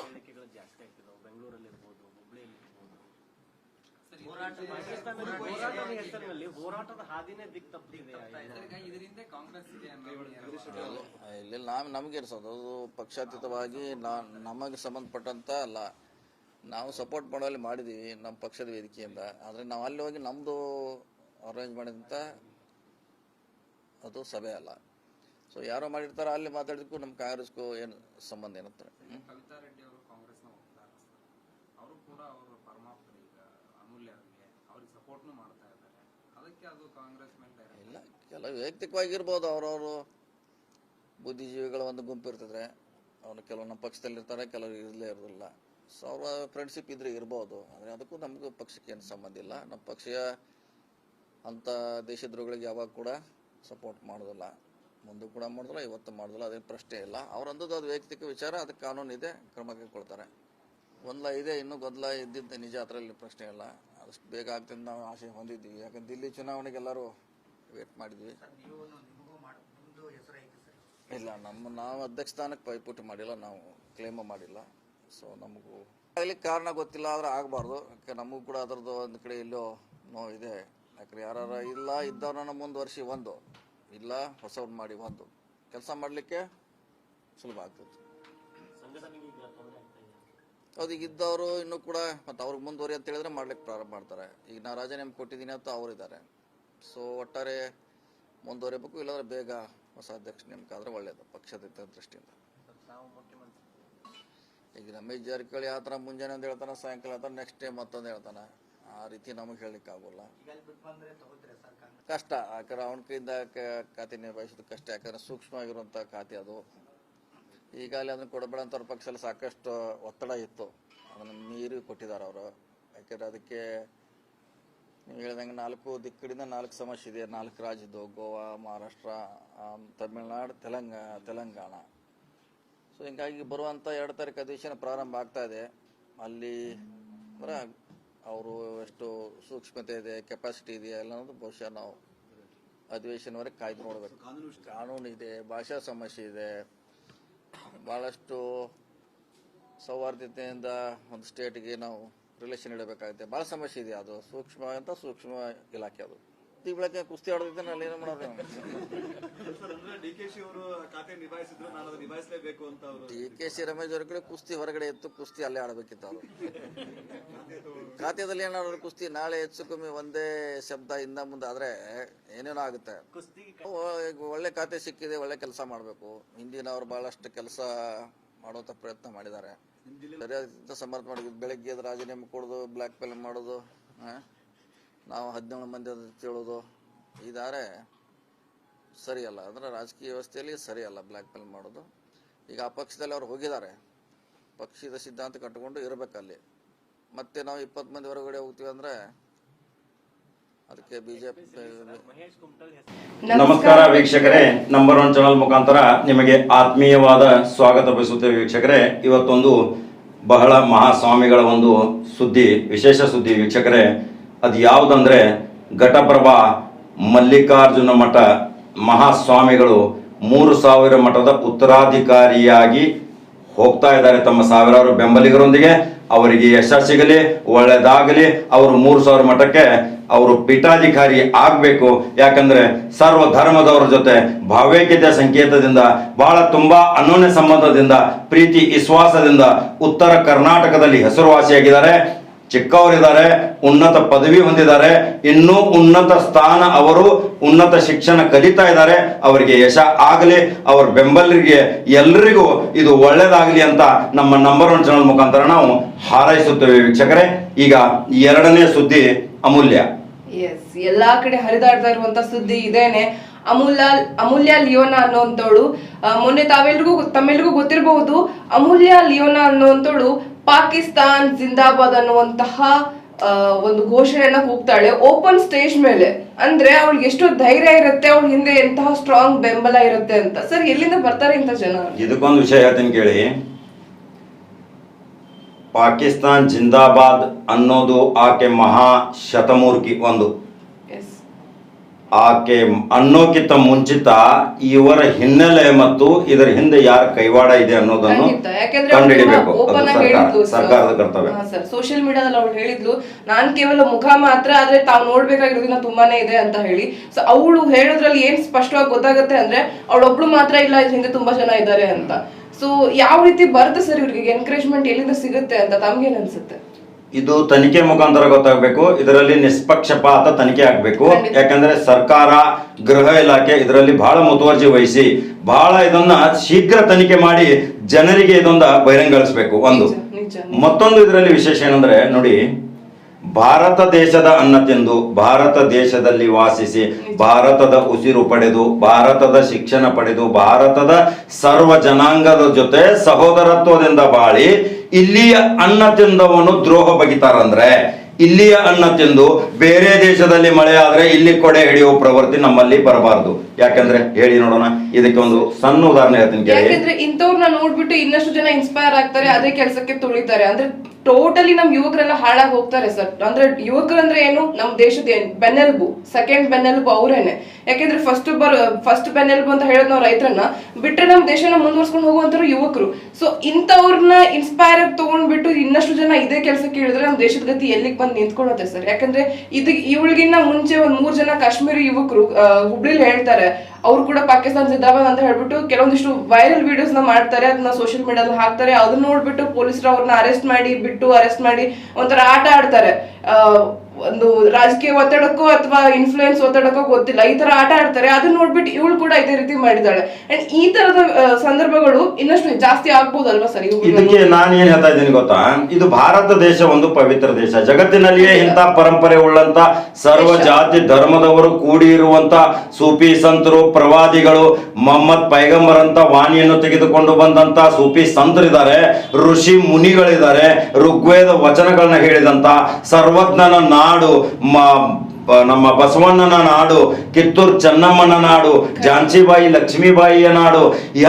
ಹೇಳಿಕೆಗಳು ಜಾಸ್ತಿ ಆಗ್ತಿದಾವೆ. ಬೆಂಗಳೂರಲ್ಲಿ ಇರ್ಬೋದು, ಹುಬ್ಳಿಯಲ್ಲಿ ಇರ್ಬೋದು. ಹೋರಾಟದ ಹೆಸರಿನಲ್ಲಿ ಹೋರಾಟದ ಹಾದಿನೇ ದಿಕ್ಕು ತಪ್ಪಿದೆ. ಇಲ್ಲ, ನಮಗೆ ಅನ್ಸೋದು ಅದು ಪಕ್ಷಾತೀತವಾಗಿ ನಮಗೆ ಸಂಬಂಧಪಟ್ಟಂತ ಅಲ್ಲ. ನಾವು ಸಪೋರ್ಟ್ ಮಾಡೋಲ್ಲಿ ಮಾಡಿದ್ದೀವಿ ನಮ್ಮ ಪಕ್ಷದ ವೇದಿಕೆಯಿಂದ. ಆದರೆ ನಾವು ಅಲ್ಲಿ ಹೋಗಿ ನಮ್ಮದು ಅರೇಂಜ್ ಮಾಡಿದಂಥ ಅದು ಸಭೆ ಅಲ್ಲ. ಸೊ ಯಾರೋ ಮಾಡಿರ್ತಾರೆ, ಅಲ್ಲಿ ಮಾತಾಡಿದಕ್ಕೂ ನಮ್ಮ ಕಾಂಗ್ರೆಸ್ಗೂ ಏನು ಸಂಬಂಧ ಏನಂತಾರೆ. ಕವಿತಾ ರೆಡ್ಡಿ ಅವರು ಕಾಂಗ್ರೆಸ್ನ ಅವರು ಕೂಡ ಅವರು ಪರಮಾಪ್ತರು. ಈಗ ಅಮೂಲ್ಯ ಅವ್ರಿಗೆ ಸಪೋರ್ಟ್ನು ಮಾಡ್ತಾ ಇದ್ದಾರೆ. ಅದಕ್ಕೆ ಅದು ಕಾಂಗ್ರೆಸ್ ಮೇಲೆ ಇಲ್ಲ, ಕೆಲವು ವೈಯಕ್ತಿಕವಾಗಿರ್ಬೋದು. ಅವರವರು ಬುದ್ಧಿಜೀವಿಗಳ ಒಂದು ಗುಂಪು ಇರ್ತದೆ. ಅವನು ಕೆಲವು ನಮ್ಮ ಪಕ್ಷದಲ್ಲಿರ್ತಾರೆ, ಕೆಲವರು ಇರಲೇ ಇರೋದಿಲ್ಲ. ಸೊ ಅವರ ಫ್ರೆಂಡ್ಶಿಪ್ ಇದ್ರೆ ಇರ್ಬೋದು. ಆದರೆ ಅದಕ್ಕೂ ನಮಗೂ ಪಕ್ಷಕ್ಕೆ ಏನು ಸಂಬಂಧ ಇಲ್ಲ. ನಮ್ಮ ಪಕ್ಷ ಅಂಥ ದೇಶದ್ರೋಹಿಗಳಿಗೆ ಯಾವಾಗ ಕೂಡ ಸಪೋರ್ಟ್ ಮಾಡೋದಿಲ್ಲ. ಮುಂದೆ ಕೂಡ ಮಾಡೋದಿಲ್ಲ, ಇವತ್ತು ಮಾಡೋದಿಲ್ಲ. ಅದೇನು ಪ್ರಶ್ನೆ ಇಲ್ಲ. ಅವರಂಥದ್ದು ಅದು ವೈಯಕ್ತಿಕ ವಿಚಾರ. ಅದಕ್ಕೆ ಕಾನೂನು ಇದೆ, ಕ್ರಮ ಕೈಗೊಳ್ತಾರೆ. ಗೊಂದಲ ಇದೆ, ಇನ್ನೂ ಗೊಂದಲ ಇದ್ದಿದ್ದು ನಿಜ. ಅದರಲ್ಲಿ ಪ್ರಶ್ನೆ ಇಲ್ಲ. ಅದಷ್ಟು ಬೇಗ ಆಗ್ತದೆ ನಾವು ಆಸೆ ಹೊಂದಿದ್ವಿ. ಯಾಕಂದ್ರೆ ದಿಲ್ಲಿ ಚುನಾವಣೆಗೆ ಎಲ್ಲರೂ ವೇಟ್ ಮಾಡಿದ್ವಿ. ಇಲ್ಲ, ನಾವು ಅಧ್ಯಕ್ಷ ಸ್ಥಾನಕ್ಕೆ ಪೈಪೋಟಿ ಮಾಡಿಲ್ಲ, ನಾವು ಕ್ಲೇಮ ಮಾಡಿಲ್ಲ. ಸೊ ನಮಗೂ ಆಗ್ಲಿಕ್ಕೆ ಕಾರಣ ಗೊತ್ತಿಲ್ಲ, ಆದರೆ ಆಗಬಾರ್ದು. ಯಾಕೆ ನಮಗೂ ಕೂಡ ಅದರದ್ದು ಒಂದು ಕಡೆ ಇಲ್ಲೋ ನೋವಿದೆ. ಯಾಕಂದ್ರೆ ಯಾರು ಇಲ್ಲ ಇದ್ದವ್ರನ್ನ ಮುಂದುವರಿಸಿ ಒಂದು, ಇಲ್ಲ ಹೊಸವ್ರು ಮಾಡಿ ಒಂದು ಕೆಲಸ ಮಾಡಲಿಕ್ಕೆ ಸುಲಭ ಆಗ್ತದೆ. ಹೌದು, ಈಗ ಇದ್ದವರು ಇನ್ನೂ ಕೂಡ ಮತ್ತು ಅವ್ರಿಗೆ ಮುಂದುವರಿ ಅಂತ ಹೇಳಿದ್ರೆ ಮಾಡ್ಲಿಕ್ಕೆ ಪ್ರಾರಂಭ ಮಾಡ್ತಾರೆ. ಈಗ ನಾ ರಾಜೀನಾಮೆ ಕೊಟ್ಟಿದ್ದೀನಿ ಅಂತ ಅವರಿದ್ದಾರೆ. ಸೊ ಒಟ್ಟಾರೆ ಮುಂದುವರಿಬೇಕು. ಇಲ್ಲಾಂದ್ರೆ ಬೇಗ ಹೊಸ ಅಧ್ಯಕ್ಷ ನೇಮಕ ಆದರೆ ಒಳ್ಳೆಯದು ಪಕ್ಷದ ದೃಷ್ಟಿಯಿಂದ. ಈಗ ರಮೇಶ್ ಜಾರಕಿಹೊಳಿ ಆ ಥರ ಮುಂಜಾನೆ ಒಂದು ಹೇಳ್ತಾನೆ, ಸಾಯಂಕಾಲ ಹೇಳ್ತಾನೆ, ನೆಕ್ಸ್ಟ್ ಡೇ ಮತ್ತೊಂದು ಹೇಳ್ತಾನೆ. ಆ ರೀತಿ ನಮಗೆ ಹೇಳಲಿಕ್ಕೆ ಆಗೋಲ್ಲ. ಕಷ್ಟ. ಯಾಕಂದ್ರೆ ಅವನ ಕೈಯಿಂದ ಖಾತೆ ನಿರ್ವಹಿಸೋದು ಕಷ್ಟ. ಯಾಕಂದ್ರೆ ಸೂಕ್ಷ್ಮವಾಗಿರುವಂಥ ಖಾತೆ ಅದು. ಈಗಾಗಲೇ ಅದನ್ನು ಕೊಡಬೇಡ ಅಂತ ಅವ್ರ ಪಕ್ಷದಲ್ಲಿ ಸಾಕಷ್ಟು ಒತ್ತಡ ಇತ್ತು, ಅದನ್ನು ಮೀರಿ ಕೊಟ್ಟಿದ್ದಾರೆ ಅವರು. ಯಾಕೆಂದರೆ ಅದಕ್ಕೆ ನೀವು ಹೇಳ್ದಂಗೆ 4 ದಿಕ್ಕಡಿಂದ 4 ಸಮಸ್ಯೆ ಇದೆ, 4 ರಾಜ್ಯದ್ದು, ಗೋವಾ, ಮಹಾರಾಷ್ಟ್ರ, ತಮಿಳುನಾಡು, ತೆಲಂಗಾಣ. ಸೊ ಹಿಂಗಾಗಿ ಬರುವಂಥ 2 ತಾರೀಕು ಅಧಿವೇಶನ ಪ್ರಾರಂಭ ಆಗ್ತಾ ಇದೆ. ಅಲ್ಲಿ ಅಂದರೆ ಅವರು ಎಷ್ಟು ಸೂಕ್ಷ್ಮತೆ ಇದೆ, ಕೆಪಾಸಿಟಿ ಇದೆಯಾ ಎಲ್ಲ ಅನ್ನೋದು ಬಹುಶಃ ನಾವು ಅಧಿವೇಶನವರೆಗೆ ಕಾಯ್ದು ನೋಡಬೇಕು. ಕಾನೂನು ಇದೆ, ಭಾಷಾ ಸಮಸ್ಯೆ ಇದೆ, ಭಾಳಷ್ಟು ಸೌಹಾರ್ದತೆಯಿಂದ ಒಂದು ಸ್ಟೇಟ್ಗೆ ನಾವು ರಿಲೇಷನ್ ಇಡಬೇಕಾಗುತ್ತೆ. ಭಾಳ ಸಮಸ್ಯೆ ಇದೆ, ಅದು ಸೂಕ್ಷ್ಮ ಇಲಾಖೆ. ಅದು ಈ ಬೆಳಗ್ಗೆ ಕುಸ್ತಿ ಆಡೋದಿದ್ದೆ ಅಲ್ಲಿ ಏನು ಮಾಡೋರು. ಡಿ.ಕೆ.ಸಿ. ರಮೇಶ್ ಅವ್ರ ಕಡೆ ಕುಸ್ತಿ ಹೊರಗಡೆ ಇತ್ತು, ಕುಸ್ತಿ ಅಲ್ಲೇ ಆಡಬೇಕಿತ್ತು. ಅವರು ಖಾತೆಯಲ್ಲಿ ಏನಾದ್ರು ಕುಸ್ತಿ ನಾಳೆ ಹೆಚ್ಚು ಕಮ್ಮಿ ಒಂದೇ ಶಬ್ದ ಇಂದ ಮುಂದೆ ಆದ್ರೆ ಏನೇನೋ ಆಗುತ್ತೆ. ಒಳ್ಳೆ ಖಾತೆ ಸಿಕ್ಕಿದೆ, ಒಳ್ಳೆ ಕೆಲಸ ಮಾಡಬೇಕು. ಹಿಂದಿನವ್ರು ಬಹಳಷ್ಟು ಕೆಲಸ ಮಾಡುವಂತ ಪ್ರಯತ್ನ ಮಾಡಿದ್ದಾರೆ, ಸರಿಯಾದ ಸಮರ್ಥ ಮಾಡಿದ್ವಿ. ಬೆಳಗ್ಗೆ ರಾಜೀನಾಮೆ ಕೊಡೋದು, ಬ್ಲ್ಯಾಕ್ ಮೇಲ್ ಮಾಡೋದು, ನಾವು 17 ಮಂದಿ ಹೇಳೋದು ಇದಾರೆ ಸರಿಯಲ್ಲ. ಅಂದ್ರೆ ರಾಜಕೀಯ ವ್ಯವಸ್ಥೆಯಲ್ಲಿ ಸರಿಯಲ್ಲ ಬ್ಲ್ಯಾಕ್ ಮೇಲ್ ಮಾಡೋದು. ಈಗ ಆ ಪಕ್ಷದಲ್ಲಿ ಅವ್ರು ಹೋಗಿದ್ದಾರೆ, ಪಕ್ಷದ ಸಿದ್ಧಾಂತ ಕಟ್ಟಿಕೊಂಡು ಇರಬೇಕಲ್ಲಿ. ಮತ್ತೆ ನಾವು 20 ಮಂದಿ ಹೊರಗಡೆ ಹೋಗ್ತೀವಿ ಅಂದ್ರೆ ಅದಕ್ಕೆ ಬಿಜೆಪಿ. ನಮಸ್ಕಾರ ವೀಕ್ಷಕರೇ, ನಂಬರ್ 1 ಚಾನಲ್ ಮುಖಾಂತರ ನಿಮಗೆ ಆತ್ಮೀಯವಾದ ಸ್ವಾಗತ ಬಯಸುತ್ತೇವೆ ವೀಕ್ಷಕರೇ. ಇವತ್ತೊಂದು ಬಹಳ ಮಹಾಸ್ವಾಮಿಗಳ ಒಂದು ಸುದ್ದಿ, ವಿಶೇಷ ಸುದ್ದಿ ವೀಕ್ಷಕರೇ. ಅದು ಯಾವುದಂದ್ರೆ ಘಟಪ್ರಭಾ ಮಲ್ಲಿಕಾರ್ಜುನ ಮಠ ಮಹಾಸ್ವಾಮಿಗಳು 3000 ಮಠದ ಉತ್ತರಾಧಿಕಾರಿಯಾಗಿ ಹೋಗ್ತಾ ಇದ್ದಾರೆ ತಮ್ಮ ಸಾವಿರಾರು ಬೆಂಬಲಿಗರೊಂದಿಗೆ. ಅವರಿಗೆ ಯಶ ಸಿಗಲಿ, ಒಳ್ಳೆದಾಗಲಿ. ಅವರು 3000 ಮಠಕ್ಕೆ ಅವರು ಪೀಠಾಧಿಕಾರಿ ಆಗಬೇಕು. ಯಾಕಂದ್ರೆ ಸರ್ವ ಧರ್ಮದವರ ಜೊತೆ ಭಾವೈಕ್ಯತೆಯ ಸಂಕೇತದಿಂದ ಬಹಳ ತುಂಬಾ ಅನ್ಯೋನ್ಯ ಸಂಬಂಧದಿಂದ ಪ್ರೀತಿ ವಿಶ್ವಾಸದಿಂದ ಉತ್ತರ ಕರ್ನಾಟಕದಲ್ಲಿ ಹೆಸರುವಾಸಿಯಾಗಿದ್ದಾರೆ. ಚಿಕ್ಕವರಿದ್ದಾರೆ, ಉನ್ನತ ಪದವಿ ಹೊಂದಿದ್ದಾರೆ, ಇನ್ನೂ ಉನ್ನತ ಸ್ಥಾನ, ಅವರು ಉನ್ನತ ಶಿಕ್ಷಣ ಕಲಿತಾ ಇದ್ದಾರೆ. ಅವರಿಗೆ ಯಶ ಆಗಲಿ, ಅವರ ಬೆಂಬಲಿಗರಿಗೆ ಎಲ್ಲರಿಗೂ ಇದು ಒಳ್ಳೇದಾಗಲಿ ಅಂತ ನಮ್ಮ ನಂಬರ್ 1 ಚಾನಲ್ ಮುಖಾಂತರ ನಾವು ಹಾರೈಸುತ್ತೇವೆ ವೀಕ್ಷಕರೇ. ಈಗ 2ನೇ ಸುದ್ದಿ ಅಮೂಲ್ಯ. ಎಲ್ಲಾ ಕಡೆ ಹರಿದಾಡ್ತಾ ಇರುವಂತ ಸುದ್ದಿ ಇದೇನೆ. ಅಮೂಲ್ಯ ಲಿಯೋನಾ ಅನ್ನುವಂಥವಳು, ಮೊನ್ನೆ ತಮ್ಮೆಲ್ರಿಗೂ ಗೊತ್ತಿರಬಹುದು, ಅಮೂಲ್ಯ ಲಿಯೋನಾ ಅನ್ನುವಂಥವಳು ಪಾಕಿಸ್ತಾನ್ ಜಿಂದಾಬಾದ್ ಅನ್ನುವಂತಹ ಒಂದು ಘೋಷಣೆಯನ್ನ ಕೂಗ್ತಾಳೆ ಓಪನ್ ಸ್ಟೇಜ್ ಮೇಲೆ. ಅಂದ್ರೆ ಅವಳಿಗೆ ಎಷ್ಟು ಧೈರ್ಯ ಇರುತ್ತೆ, ಅವಳ ಹಿಂದೆ ಎಂತಹ ಸ್ಟ್ರಾಂಗ್ ಬೆಂಬಲ ಇರುತ್ತೆ ಅಂತ. ಸರ್, ಎಲ್ಲಿಂದ ಬರ್ತಾರೆ ಇಂಥ ಜನ? ಇದಕ್ಕೊಂದು ವಿಷಯ ಹೇಳ್ತೀನಿ ಕೇಳಿ. ಪಾಕಿಸ್ತಾನ್ ಜಿಂದಾಬಾದ್ ಅನ್ನೋದು ಆಕೆ ಮಹಾ ಶತಮೂರ್ಖಿ. ಒಂದು ಆಕೆ ಅನ್ನೋಕ್ಕಿಂತ ಮುಂಚಿತ ಇವರ ಹಿನ್ನೆಲೆ ಮತ್ತು ಇದರ ಹಿಂದೆ ಯಾರ ಕೈವಾಡ ಇದೆ ಅನ್ನೋದನ್ನು ಕಂಡುಹಿಡಿಬೇಕು. ಸರ್ಕಾರದ ಕರ್ತವ್ಯ. ಸೋಷಿಯಲ್ ಮೀಡಿಯಾದಲ್ಲಿ ಅವಳು ಹೇಳಿದ್ಲು, ನಾನ್ ಕೇವಲ ಮುಖ ಮಾತ್ರ, ಆದ್ರೆ ತಾವು ನೋಡ್ಬೇಕಾಗಿರೋದಿನ ತುಂಬಾನೇ ಇದೆ ಅಂತ ಹೇಳಿ. ಸೊ ಅವಳು ಹೇಳೋದ್ರಲ್ಲಿ ಏನ್ ಸ್ಪಷ್ಟವಾಗಿ ಗೊತ್ತಾಗುತ್ತೆ ಅಂದ್ರೆ ಅವಳೊಬ್ಳು ಮಾತ್ರ ಇಲ್ಲ, ಇದ್ರ ಹಿಂದೆ ತುಂಬಾ ಜನ ಇದ್ದಾರೆ ಅಂತ. ಸೊ ಯಾವ ರೀತಿ ಬರುತ್ತೆ ಸರ್ ಇವ್ರಿಗೆ ಎನ್ಕರೇಜ್ಮೆಂಟ್, ಎಲ್ಲಿಂದ ಸಿಗುತ್ತೆ ಅಂತ ತಮ್ಗೇನ್ ಅನ್ಸುತ್ತೆ? ಇದು ತನಿಖೆ ಮುಖಾಂತರ ಗೊತ್ತಾಗಬೇಕು. ಇದರಲ್ಲಿ ನಿಷ್ಪಕ್ಷಪಾತ ತನಿಖೆ ಆಗಬೇಕು. ಯಾಕಂದ್ರೆ ಸರ್ಕಾರ, ಗೃಹ ಇಲಾಖೆ ಇದರಲ್ಲಿ ಬಹಳ ಮುತುವರ್ಜಿ ವಹಿಸಿ ಬಹಳ ಇದನ್ನ ಶೀಘ್ರ ತನಿಖೆ ಮಾಡಿ ಜನರಿಗೆ ಇದೊಂದು ಬಹಿರಂಗಗೊಳಿಸಬೇಕು. ಒಂದು ಮತ್ತೊಂದು ಇದರಲ್ಲಿ ವಿಶೇಷ ಏನಂದ್ರೆ ನೋಡಿ, ಭಾರತ ದೇಶದ ಅನ್ನ ತಿಂದು ಭಾರತ ದೇಶದಲ್ಲಿ ವಾಸಿಸಿ ಭಾರತದ ಉಸಿರು ಪಡೆದು ಭಾರತದ ಶಿಕ್ಷಣ ಪಡೆದು ಭಾರತದ ಸರ್ವ ಜನಾಂಗದ ಜೊತೆ ಸಹೋದರತ್ವದಿಂದ ಬಾಳಿ ಇಲ್ಲಿಯ ಅನ್ನ ತಿಂದವನು ದ್ರೋಹ ಬಗಿತಾರಂದ್ರೆ, ಇಲ್ಲಿಯ ಅನ್ನ ತಿಂದು ಬೇರೆ ದೇಶದಲ್ಲಿ ಮಳೆ ಆದ್ರೆ ಇಲ್ಲಿ ಕೊಡೆ ಹಿಡಿಯುವ ಪ್ರವೃತ್ತಿ ನಮ್ಮಲ್ಲಿ ಬರಬಾರದು. ಯಾಕಂದ್ರೆ ಹೇಳಿ ನೋಡೋಣ, ಇದಕ್ಕೆ ಒಂದು ಸಣ್ಣ ಉದಾಹರಣೆ ಹೇಳ್ತೀನಿ ಕೇಳಿ. ಯಾಕಂದ್ರೆ ಇಂಥವ್ರನ್ನ ನೋಡ್ಬಿಟ್ಟು ಇನ್ನಷ್ಟು ಜನ ಇನ್ಸ್ಪೈರ್ ಆಗ್ತಾರೆ, ಅದೇ ಕೆಲಸಕ್ಕೆ ತುಳಿತಾರೆ. ಅಂದ್ರೆ ಟೋಟಲಿ ನಮ್ ಯುವಕರೆಲ್ಲ ಹಾಳಾಗಿ ಹೋಗ್ತಾರೆ ಸರ್. ಅಂದ್ರೆ ಯುವಕರಂದ್ರೆ ಏನು, ನಮ್ ದೇಶದ ಬೆನ್ನೆಲುಬು, ಸೆಕೆಂಡ್ ಬೆನ್ನೆಲುಬು ಅವರೇನೆ. ಯಾಕೆಂದ್ರೆ ಫಸ್ಟ್ ಬೆನ್ನೆಲುಬು ಅಂತ ಹೇಳೋದು ನಾವು ರೈತರನ್ನ ಬಿಟ್ರೆ ನಮ್ ದೇಶನ ಮುಂದುವರ್ಸ್ಕೊಂಡು ಹೋಗುವಂತರು ಯುವಕರು. ಸೊ ಇಂಥವ್ರನ್ನ ಇನ್ಸ್ಪೈರ್ ಆಗಿ ತಗೊಂಡ್ಬಿಟ್ಟು ಇನ್ನಷ್ಟು ಜನ ಇದೇ ಕೆಲಸಕ್ಕೆ ಇಳಿದ್ರೆ ನಮ್ ದೇಶದ ಗತಿ ಎಲ್ಲಿಗೆ ಬಂದು ನಿಂತ್ಕೊಳ್ಳುತ್ತೆ ಸರ್. ಯಾಕಂದ್ರೆ ಇವಳಿಗಿನ್ನ ಮುಂಚೆ 3 ಜನ ಕಾಶ್ಮೀರಿ ಯುವಕರು ಹುಬ್ಳಿಲಿ ಹೇಳ್ತಾರೆ, ಅವ್ರು ಕೂಡ ಪಾಕಿಸ್ತಾನ ಜಿಂದಾಬಾದ್ ಅಂತ ಹೇಳ್ಬಿಟ್ಟು ಕೆಲವೊಂದಿಷ್ಟು ವೈರಲ್ ವಿಡಿಯೋಸ್ ನ ಮಾಡ್ತಾರೆ, ಅದನ್ನ ಸೋಷಿಯಲ್ ಮೀಡಿಯಾದಲ್ಲಿ ಹಾಕ್ತಾರೆ. ಅದನ್ನ ನೋಡ್ಬಿಟ್ಟು ಪೊಲೀಸರು ಅವ್ರನ್ನ ಅರೆಸ್ಟ್ ಮಾಡಿ ಒಂಥರ ಆಟ ಆಡ್ತಾರೆ. ಒಂದು ರಾಜಕೀಯ ಒತ್ತಡಕ್ಕೋ ಅಥವಾ ಇನ್ಫ್ಲೂಯೆನ್ಸ್ ಒತ್ತಡಕ್ಕೋ ಗೊತ್ತಿಲ್ಲ, ಈ ತರ ಆಟ ಆಡ್ತಾರೆ. ಅದನ್ನ ನೋಡ್ಬಿಟ್ಟು ಇವಳು ಕೂಡ ಇದೇ ರೀತಿ ಮಾಡಿದಾಳೆ. ಅಂಡ್ ಈ ತರದ ಸಂದರ್ಭಗಳು ಇನ್ನಷ್ಟು ಜಾಸ್ತಿ ಆಗ್ಬೋದಲ್ವಾ ಸರ್? ಇದಕ್ಕೆ ನಾನು ಏನ್ ಹೇಳ್ತಾ ಇದ್ದೀನಿ ಗೊತ್ತಾ, ಇದು ಭಾರತ ದೇಶ ಒಂದು ಪವಿತ್ರ ದೇಶ. ಜಗತ್ತಿನಲ್ಲಿಯೇ ಇಂಥ ಪರಂಪರೆ ಉಳ್ಳಂತ ಸರ್ವ ಜಾತಿ ಧರ್ಮದವರು ಕೂಡಿರುವಂತ ಸೂಫಿ ಸಂತರು, ಪ್ರವಾದಿಗಳು, ಮೊಹಮ್ಮದ್ ಪೈಗಂಬರ್ ಅಂತ ವಾಣಿಯನ್ನು ತೆಗೆದುಕೊಂಡು ಬಂದಂತ ಸೂಫಿ ಸಂತರಿದ್ದಾರೆ, ಋಷಿ ಮುನಿಗಳಿದ್ದಾರೆ, ಋಗ್ವೇದ ವಚನಗಳನ್ನ ಹೇಳಿದಂತ ಸರ್ವಜ್ಞನ ನಾಡು, ನಮ್ಮ ಬಸವಣ್ಣನ ನಾಡು, ಕಿತ್ತೂರು ಚೆನ್ನಮ್ಮನ ನಾಡು, ಝಾನ್ಸಿಬಾಯಿ ಲಕ್ಷ್ಮೀಬಾಯಿಯ ನಾಡು,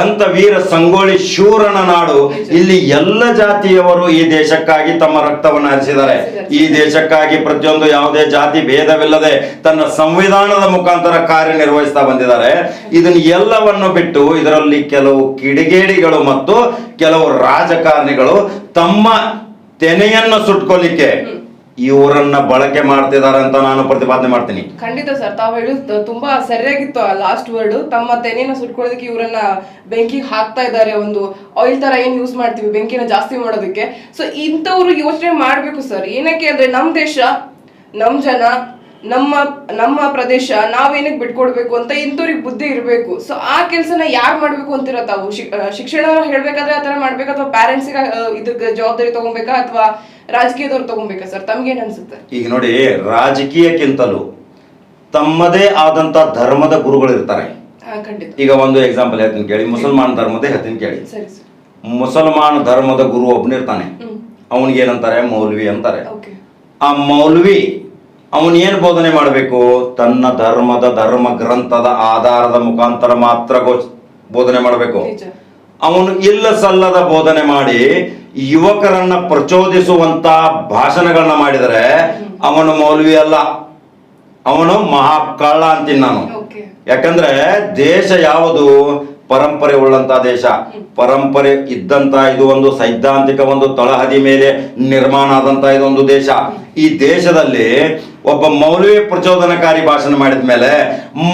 ಎಂತ ವೀರ ಸಂಗೊಳ್ಳಿ ಶೂರನ ನಾಡು. ಇಲ್ಲಿ ಎಲ್ಲ ಜಾತಿಯವರು ಈ ದೇಶಕ್ಕಾಗಿ ತಮ್ಮ ರಕ್ತವನ್ನು ಹರಿಸಿದ್ದಾರೆ. ಈ ದೇಶಕ್ಕಾಗಿ ಪ್ರತಿಯೊಂದು ಯಾವುದೇ ಜಾತಿ ಭೇದವಿಲ್ಲದೆ ತನ್ನ ಸಂವಿಧಾನದ ಮುಖಾಂತರ ಕಾರ್ಯನಿರ್ವಹಿಸ್ತಾ ಬಂದಿದ್ದಾರೆ. ಇದನ್ನ ಎಲ್ಲವನ್ನು ಬಿಟ್ಟು ಇದರಲ್ಲಿ ಕೆಲವು ಕಿಡಿಗೇಡಿಗಳು ಮತ್ತು ಕೆಲವು ರಾಜಕಾರಣಿಗಳು ತಮ್ಮ ತೆನೆಯನ್ನು ಸುಟ್ಕೊಲಿಕ್ಕೆ ಇವರನ್ನ ಬಳಕೆ ಮಾಡ್ತಿದ್ದಾರೆ ಅಂತ ನಾನು ಪ್ರತಿಪಾದನೆ ಮಾಡ್ತೀನಿ. ಖಂಡಿತ ಸರ್, ತಾವು ಹೇಳುದು ತುಂಬಾ ಸರಿಯಾಗಿತ್ತು ಆ ಲಾಸ್ಟ್ ವರ್ಡ್. ತಮ್ಮ ತೆನೆನ ಸುಟ್ಕೊಳ್ಳೋದಕ್ಕೆ ಇವರನ್ನ ಬೆಂಕಿಗೆ ಹಾಕ್ತಾ ಇದ್ದಾರೆ. ಒಂದು ಆಯಿಲ್ ತರ ಏನ್ ಯೂಸ್ ಮಾಡ್ತೀವಿ ಬೆಂಕಿನ ಜಾಸ್ತಿ ಮಾಡೋದಕ್ಕೆ. ಸೊ ಇಂಥವ್ರು ಯೋಚನೆ ಮಾಡ್ಬೇಕು ಸರ್. ಏನಕ್ಕೆ ಅಂದ್ರೆ ನಮ್ ದೇಶ, ನಮ್ ಜನ, ನಮ್ಮ ಪ್ರದೇಶ ನಾವೇನಕ್ಕೆ ಬಿಟ್ಕೊಡ್ಬೇಕು ಅಂತ ಇಂಥವ್ರಿಗೆ ಬುದ್ಧಿ ಇರಬೇಕು. ಸೊ ಆ ಕೆಲಸನ ಯಾರು ಮಾಡ್ಬೇಕು ಅಂತೀರ ತಾವು? ಶಿಕ್ಷಣ ಹೇಳ್ಬೇಕಾದ್ರೆ ಆತರ ಮಾಡ್ಬೇಕಾ, ಅಥವಾ ಪ್ಯಾರೆಂಟ್ಸ್ಗೆ ಇದಕ್ಕೆ ಜವಾಬ್ದಾರಿ ತಗೊಬೇಕಾ, ಅಥವಾ ರಾಜಕೀಯದವ್ರು ತಗೊಬೇಕಾ ಸರ್? ತಮ್ಗೇನ್ ಅನ್ಸುತ್ತೆ? ಈಗ ನೋಡಿ, ರಾಜಕೀಯಕ್ಕಿಂತಲೂ ತಮ್ಮದೇ ಆದಂತ ಧರ್ಮದ ಗುರುಗಳು ಇರ್ತಾರೆ. ಈಗ ಒಂದು ಎಕ್ಸಾಂಪಲ್ ಹೇಳ್ತೀನಿ ಕೇಳಿ, ಮುಸಲ್ಮಾನ್ ಧರ್ಮದ ಹೇಳ್ತೀನಿ ಕೇಳಿ. ಮುಸಲ್ಮಾನ್ ಧರ್ಮದ ಗುರು ಒಬ್ಬನಿರ್ತಾನೆ, ಅವನಿಗೆ ಏನಂತಾರೆ? ಮೌಲ್ವಿ ಅಂತಾರೆ. ಆ ಮೌಲ್ವಿ ಅವನ್ ಏನ್ ಬೋಧನೆ ಮಾಡಬೇಕು? ತನ್ನ ಧರ್ಮ ಗ್ರಂಥದ ಆಧಾರದ ಮುಖಾಂತರ ಮಾತ್ರ ಬೋಧನೆ ಮಾಡಬೇಕು. ಅವನು ಇಲ್ಲ ಸಲ್ಲದ ಬೋಧನೆ ಮಾಡಿ ಯುವಕರನ್ನ ಪ್ರಚೋದಿಸುವಂತ ಭಾಷಣಗಳನ್ನ ಮಾಡಿದರೆ ಅವನು ಮೌಲ್ವಿ ಅಲ್ಲ, ಅವನು ಮಹಾಕಳ್ಳ ಅಂತೀನಿ ನಾನು. ಯಾಕಂದ್ರೆ ದೇಶ ಯಾವುದು? ಪರಂಪರೆ ಉಳ್ಳಂತ ದೇಶ. ಪರಂಪರೆ ಇದ್ದಂತ ಇದು ಒಂದು ಸೈದ್ಧಾಂತಿಕ ಒಂದು ತಳಹದಿ ಮೇಲೆ ನಿರ್ಮಾಣ ಆದಂತ ಇದೊಂದು ದೇಶ. ಈ ದೇಶದಲ್ಲಿ ಒಬ್ಬ ಮೌಲ್ವಿ ಪ್ರಚೋದನಕಾರಿ ಭಾಷಣ ಮಾಡಿದ ಮೇಲೆ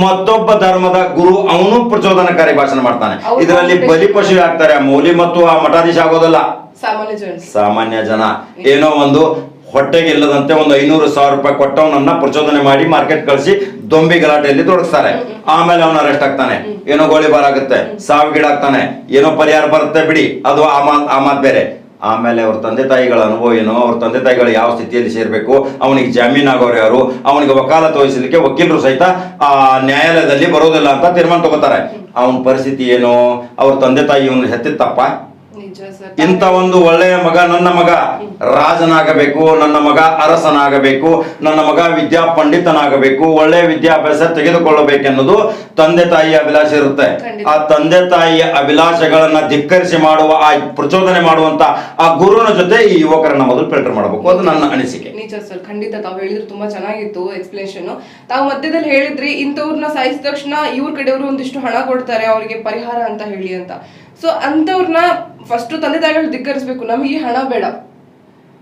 ಮತ್ತೊಬ್ಬ ಧರ್ಮದ ಗುರು ಅವನು ಪ್ರಚೋದನಕಾರಿ ಭಾಷಣ ಮಾಡ್ತಾನೆ. ಇದರಲ್ಲಿ ಬಲಿಪಶು ಆಗ್ತಾರೆ ಆ ಮೌಲ್ವಿ ಮತ್ತು ಆ ಮಠಾಧೀಶ ಆಗೋದಲ್ಲ, ಸಾಮಾನ್ಯ ಜನ. ಏನೋ ಒಂದು ಹೊಟ್ಟೆಗೆ ಇಲ್ಲದಂತೆ ಒಂದು 500,000 ರೂಪಾಯಿ ಕೊಟ್ಟವನನ್ನ ಪ್ರಚೋದನೆ ಮಾಡಿ ಮಾರ್ಕೆಟ್ ಕಳಿಸಿ ದೊಂಬಿ ಗಲಾಟೆಯಲ್ಲಿ ತೊಡಗಿಸ್ತಾರೆ. ಆಮೇಲೆ ಅವನ ಅರೆಸ್ಟ್ ಆಗ್ತಾನೆ, ಏನೋ ಗೋಳಿಬಾರ್ ಆಗುತ್ತೆ, ಸಾವಿಗೀಡಾಗ್ತಾನೆ, ಏನೋ ಪರಿಹಾರ ಬರುತ್ತೆ ಬಿಡಿ, ಅದು ಆ ಮಾತ್ ಬೇರೆ. ಆಮೇಲೆ ಅವ್ರ ತಂದೆ ತಾಯಿಗಳ ಅನುಭವ ಏನೋ, ಅವ್ರ ತಂದೆ ತಾಯಿಗಳು ಯಾವ ಸ್ಥಿತಿಯಲ್ಲಿ ಸೇರ್ಬೇಕು, ಅವನಿಗೆ ಜಾಮೀನ್ ಆಗೋರು ಯಾರು, ಅವನಿಗೆ ವಕಾಲತ್ ವಹಿಸಲಿಕ್ಕೆ ವಕೀಲರು ಸಹಿತ ಆ ನ್ಯಾಯಾಲಯದಲ್ಲಿ ಬರೋದಿಲ್ಲ ಅಂತ ತೀರ್ಮಾನ ತಗೋತಾರೆ. ಅವನ ಪರಿಸ್ಥಿತಿ ಏನು? ಅವ್ರ ತಂದೆ ತಾಯಿ ಇವನು ಹೆತ್ತಿತ್ತಪ್ಪ. ಇಂಥ ಒಂದು ಒಳ್ಳೆಯ ಮಗ, ನನ್ನ ಮಗ ರಾಜನಾಗಬೇಕು, ನನ್ನ ಮಗ ಅರಸನಾಗಬೇಕು, ನನ್ನ ಮಗ ವಿದ್ಯಾ ಪಂಡಿತನಾಗಬೇಕು, ಒಳ್ಳೆಯ ವಿದ್ಯಾಭ್ಯಾಸ ತೆಗೆದುಕೊಳ್ಳಬೇಕೆನ್ನುವುದು ತಂದೆ ತಾಯಿಯ ಅಭಿಲಾಷೆ ಇರುತ್ತೆ. ಆ ತಂದೆ ತಾಯಿಯ ಅಭಿಲಾಷೆಗಳನ್ನ ಧಿಕ್ಕರಿಸಿ ಮಾಡುವ, ಆ ಪ್ರಚೋದನೆ ಮಾಡುವಂತ ಆ ಗುರುವಿನ ಜೊತೆ ಈ ಯುವಕರನ್ನ ಮೊದಲು ಫಿಲ್ಟರ್ ಮಾಡಬೇಕು. ಅದು ನನ್ನ ಅನಿಸಿಕೆ. ನಿಜ ಸರ್, ಖಂಡಿತ ತಾವು ಹೇಳಿದ್ರು ತುಂಬಾ ಚೆನ್ನಾಗಿತ್ತು ಎಕ್ಸ್ಪ್ಲೇಷನ್. ತಾವು ಮಧ್ಯದಲ್ಲಿ ಹೇಳಿದ್ರಿ ಇಂಥವ್ರನ್ನ ಸಾಯಿಸಿದ ತಕ್ಷಣ ಇವ್ರ ಕಡೆಯವರು ಒಂದಿಷ್ಟು ಹಣ ಕೊಡ್ತಾರೆ ಅವರಿಗೆ ಪರಿಹಾರ ಅಂತ ಹೇಳಿ ಅಂತ. ಸೊ ಅಂಥವ್ರನ್ನ ಫಸ್ಟ್ ತಂದೆ ತಾಯಿಗಳು ಧಿಕ್ಕರಿಸ್ಬೇಕು. ನಮಗೆ ಈ ಹಣ ಬೇಡ,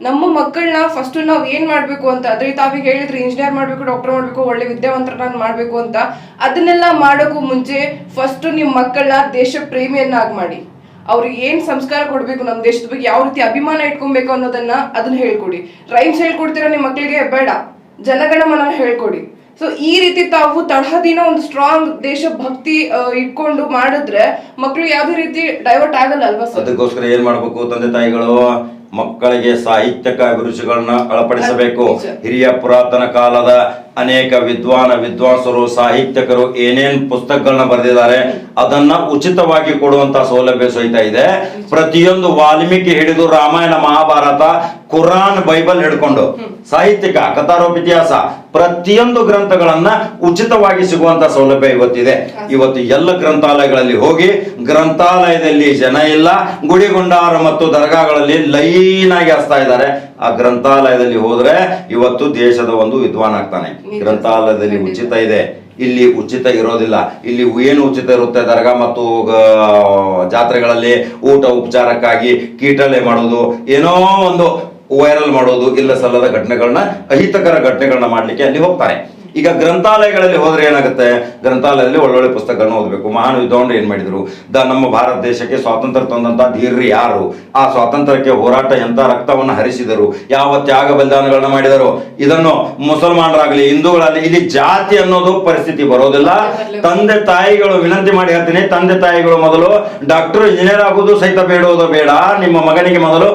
ನಮ್ಮ ಮಕ್ಕಳನ್ನ ಫಸ್ಟ್ ನಾವ್ ಏನ್ ಮಾಡ್ಬೇಕು ಅಂತ. ಅದ್ರೆ ತಾವೀಗ ಹೇಳಿದ್ರಿ ಇಂಜಿನಿಯರ್ ಮಾಡ್ಬೇಕು, ಡಾಕ್ಟರ್ ಮಾಡ್ಬೇಕು, ಒಳ್ಳೆ ವಿದ್ಯಾವಂತರನ್ನ ಮಾಡ್ಬೇಕು ಅಂತ. ಅದನ್ನೆಲ್ಲ ಮಾಡೋಕ್ಕೂ ಮುಂಚೆ ಫಸ್ಟ್ ನಿಮ್ ಮಕ್ಕಳನ್ನ ದೇಶ ಪ್ರೇಮಿಯನ್ನಾಗಿ ಮಾಡಿ, ಅವ್ರಿಗೆ ಏನ್ ಸಂಸ್ಕಾರ ಕೊಡ್ಬೇಕು, ನಮ್ಮ ದೇಶದ ಬಗ್ಗೆ ಯಾವ ರೀತಿ ಅಭಿಮಾನ ಇಟ್ಕೊಬೇಕು ಅದನ್ನ ಹೇಳ್ಕೊಡಿ. ರೈಮ್ಸ್ ಹೇಳ್ಕೊಡ್ತೀರಾ ನಿಮ್ ಮಕ್ಕಳಿಗೆ? ಬೇಡ, ಜನಗಣಮನ ಹೇಳ್ಕೊಡಿ. ಸೊ ಈ ರೀತಿ ತಾವು ತಳಹದಿನ ಒಂದು ಸ್ಟ್ರಾಂಗ್ ದೇಶ ಭಕ್ತಿ ಇಟ್ಕೊಂಡು ಮಾಡಿದ್ರೆ ಮಕ್ಕಳು ಯಾವ್ದೇ ರೀತಿ ಡೈವರ್ಟ್ ಆಗಲ್ಲ ಅಲ್ವಾ ಸರ್? ಅದಕ್ಕೋಸ್ಕರ ಏನ್ ಮಾಡ್ಬೇಕು ತಂದೆ ತಾಯಿಗಳು? ಮಕ್ಕಳಿಗೆ ಸಾಹಿತ್ಯಕ ಅಭಿರುಚಿಗಳನ್ನ ಅಳಪಡಿಸಬೇಕು. ಹಿರಿಯ ಪುರಾತನ ಕಾಲದ ಅನೇಕ ವಿದ್ವಾಂಸರು, ಸಾಹಿತ್ಯಕರು ಏನೇನ್ ಪುಸ್ತಕಗಳನ್ನ ಬರೆದಿದ್ದಾರೆ ಅದನ್ನ ಉಚಿತವಾಗಿ ಕೊಡುವಂತ ಸೌಲಭ್ಯ ಸಹಿತ ಇದೆ. ಪ್ರತಿಯೊಂದು ವಾಲ್ಮೀಕಿ ಹಿಡಿದು ರಾಮಾಯಣ, ಮಹಾಭಾರತ, ಕುರಾನ್, ಬೈಬಲ್ ಹಿಡ್ಕೊಂಡು ಸಾಹಿತ್ಯಿಕ, ಕಥಾರೋಪ, ಇತಿಹಾಸ ಪ್ರತಿಯೊಂದು ಗ್ರಂಥಗಳನ್ನ ಉಚಿತವಾಗಿ ಸಿಗುವಂತ ಸೌಲಭ್ಯ ಇವತ್ತಿದೆ. ಇವತ್ತು ಎಲ್ಲ ಗ್ರಂಥಾಲಯಗಳಲ್ಲಿ ಹೋಗಿ, ಗ್ರಂಥಾಲಯದಲ್ಲಿ ಜನ ಇಲ್ಲ, ಗುಡಿಗುಂಡಾರ ಮತ್ತು ದರ್ಗಾಗಳಲ್ಲಿ ಲೈನ್ ಆಗಿ ಹಚ್ತಾ ಇದ್ದಾರೆ. ಆ ಗ್ರಂಥಾಲಯದಲ್ಲಿ ಹೋದ್ರೆ ಇವತ್ತು ದೇಶದ ಒಂದು ವಿದ್ವಾನ್ ಆಗ್ತಾನೆ. ಗ್ರಂಥಾಲಯದಲ್ಲಿ ಉಚಿತ ಇದೆ, ಇಲ್ಲಿ ಉಚಿತ ಇರೋದಿಲ್ಲ. ಇಲ್ಲಿ ಏನು ಉಚಿತ ಇರುತ್ತೆ? ದರ್ಗಾ ಮತ್ತು ಜಾತ್ರೆಗಳಲ್ಲಿ ಊಟ ಉಪಚಾರಕ್ಕಾಗಿ ಕೀಟಲೆ ಮಾಡೋದು, ಏನೋ ಒಂದು ವೈರಲ್ ಮಾಡೋದು, ಇಲ್ಲ ಸಲ್ಲದ ಘಟನೆಗಳನ್ನ, ಅಹಿತಕರ ಘಟನೆಗಳನ್ನ ಮಾಡ್ಲಿಕ್ಕೆ ಅಲ್ಲಿ ಹೋಗ್ತಾರೆ. ಈಗ ಗ್ರಂಥಾಲಯಗಳಲ್ಲಿ ಹೋದ್ರೆ ಏನಾಗುತ್ತೆ, ಗ್ರಂಥಾಲಯದಲ್ಲಿ ಒಳ್ಳೊಳ್ಳೆ ಪುಸ್ತಕಗಳನ್ನ ಓದಬೇಕು. ಮಹಾನ್ ವಿದ್ವಾಂಸರು ಏನ್ ಮಾಡಿದ್ರು, ನಮ್ಮ ಭಾರತ ದೇಶಕ್ಕೆ ಸ್ವಾತಂತ್ರ್ಯ ತಂದಂತ ಧೀರ್ಯರು ಯಾರು, ಆ ಸ್ವಾತಂತ್ರ್ಯಕ್ಕೆ ಹೋರಾಟ ಎಂತ ರಕ್ತವನ್ನು ಹರಿಸಿದರು, ಯಾವ ತ್ಯಾಗ ಬಲಿದಾನಗಳನ್ನ ಮಾಡಿದರು. ಇದನ್ನು ಮುಸಲ್ಮಾನರಾಗಲಿ ಹಿಂದೂಗಳಲ್ಲಿ ಇಲ್ಲಿ ಜಾತಿ ಅನ್ನೋದು ಪರಿಸ್ಥಿತಿ ಬರೋದಿಲ್ಲ. ತಂದೆ ತಾಯಿಗಳು ವಿನಂತಿ ಮಾಡಿ ಹೇಳ್ತೀನಿ, ತಂದೆ ತಾಯಿಗಳು ಮೊದಲು ಡಾಕ್ಟರ್ ಇಂಜಿನಿಯರ್ ಆಗುವುದು ಸಹಿತ ಬೇಡುವುದು ಬೇಡ, ನಿಮ್ಮ ಮಗನಿಗೆ ಮೊದಲು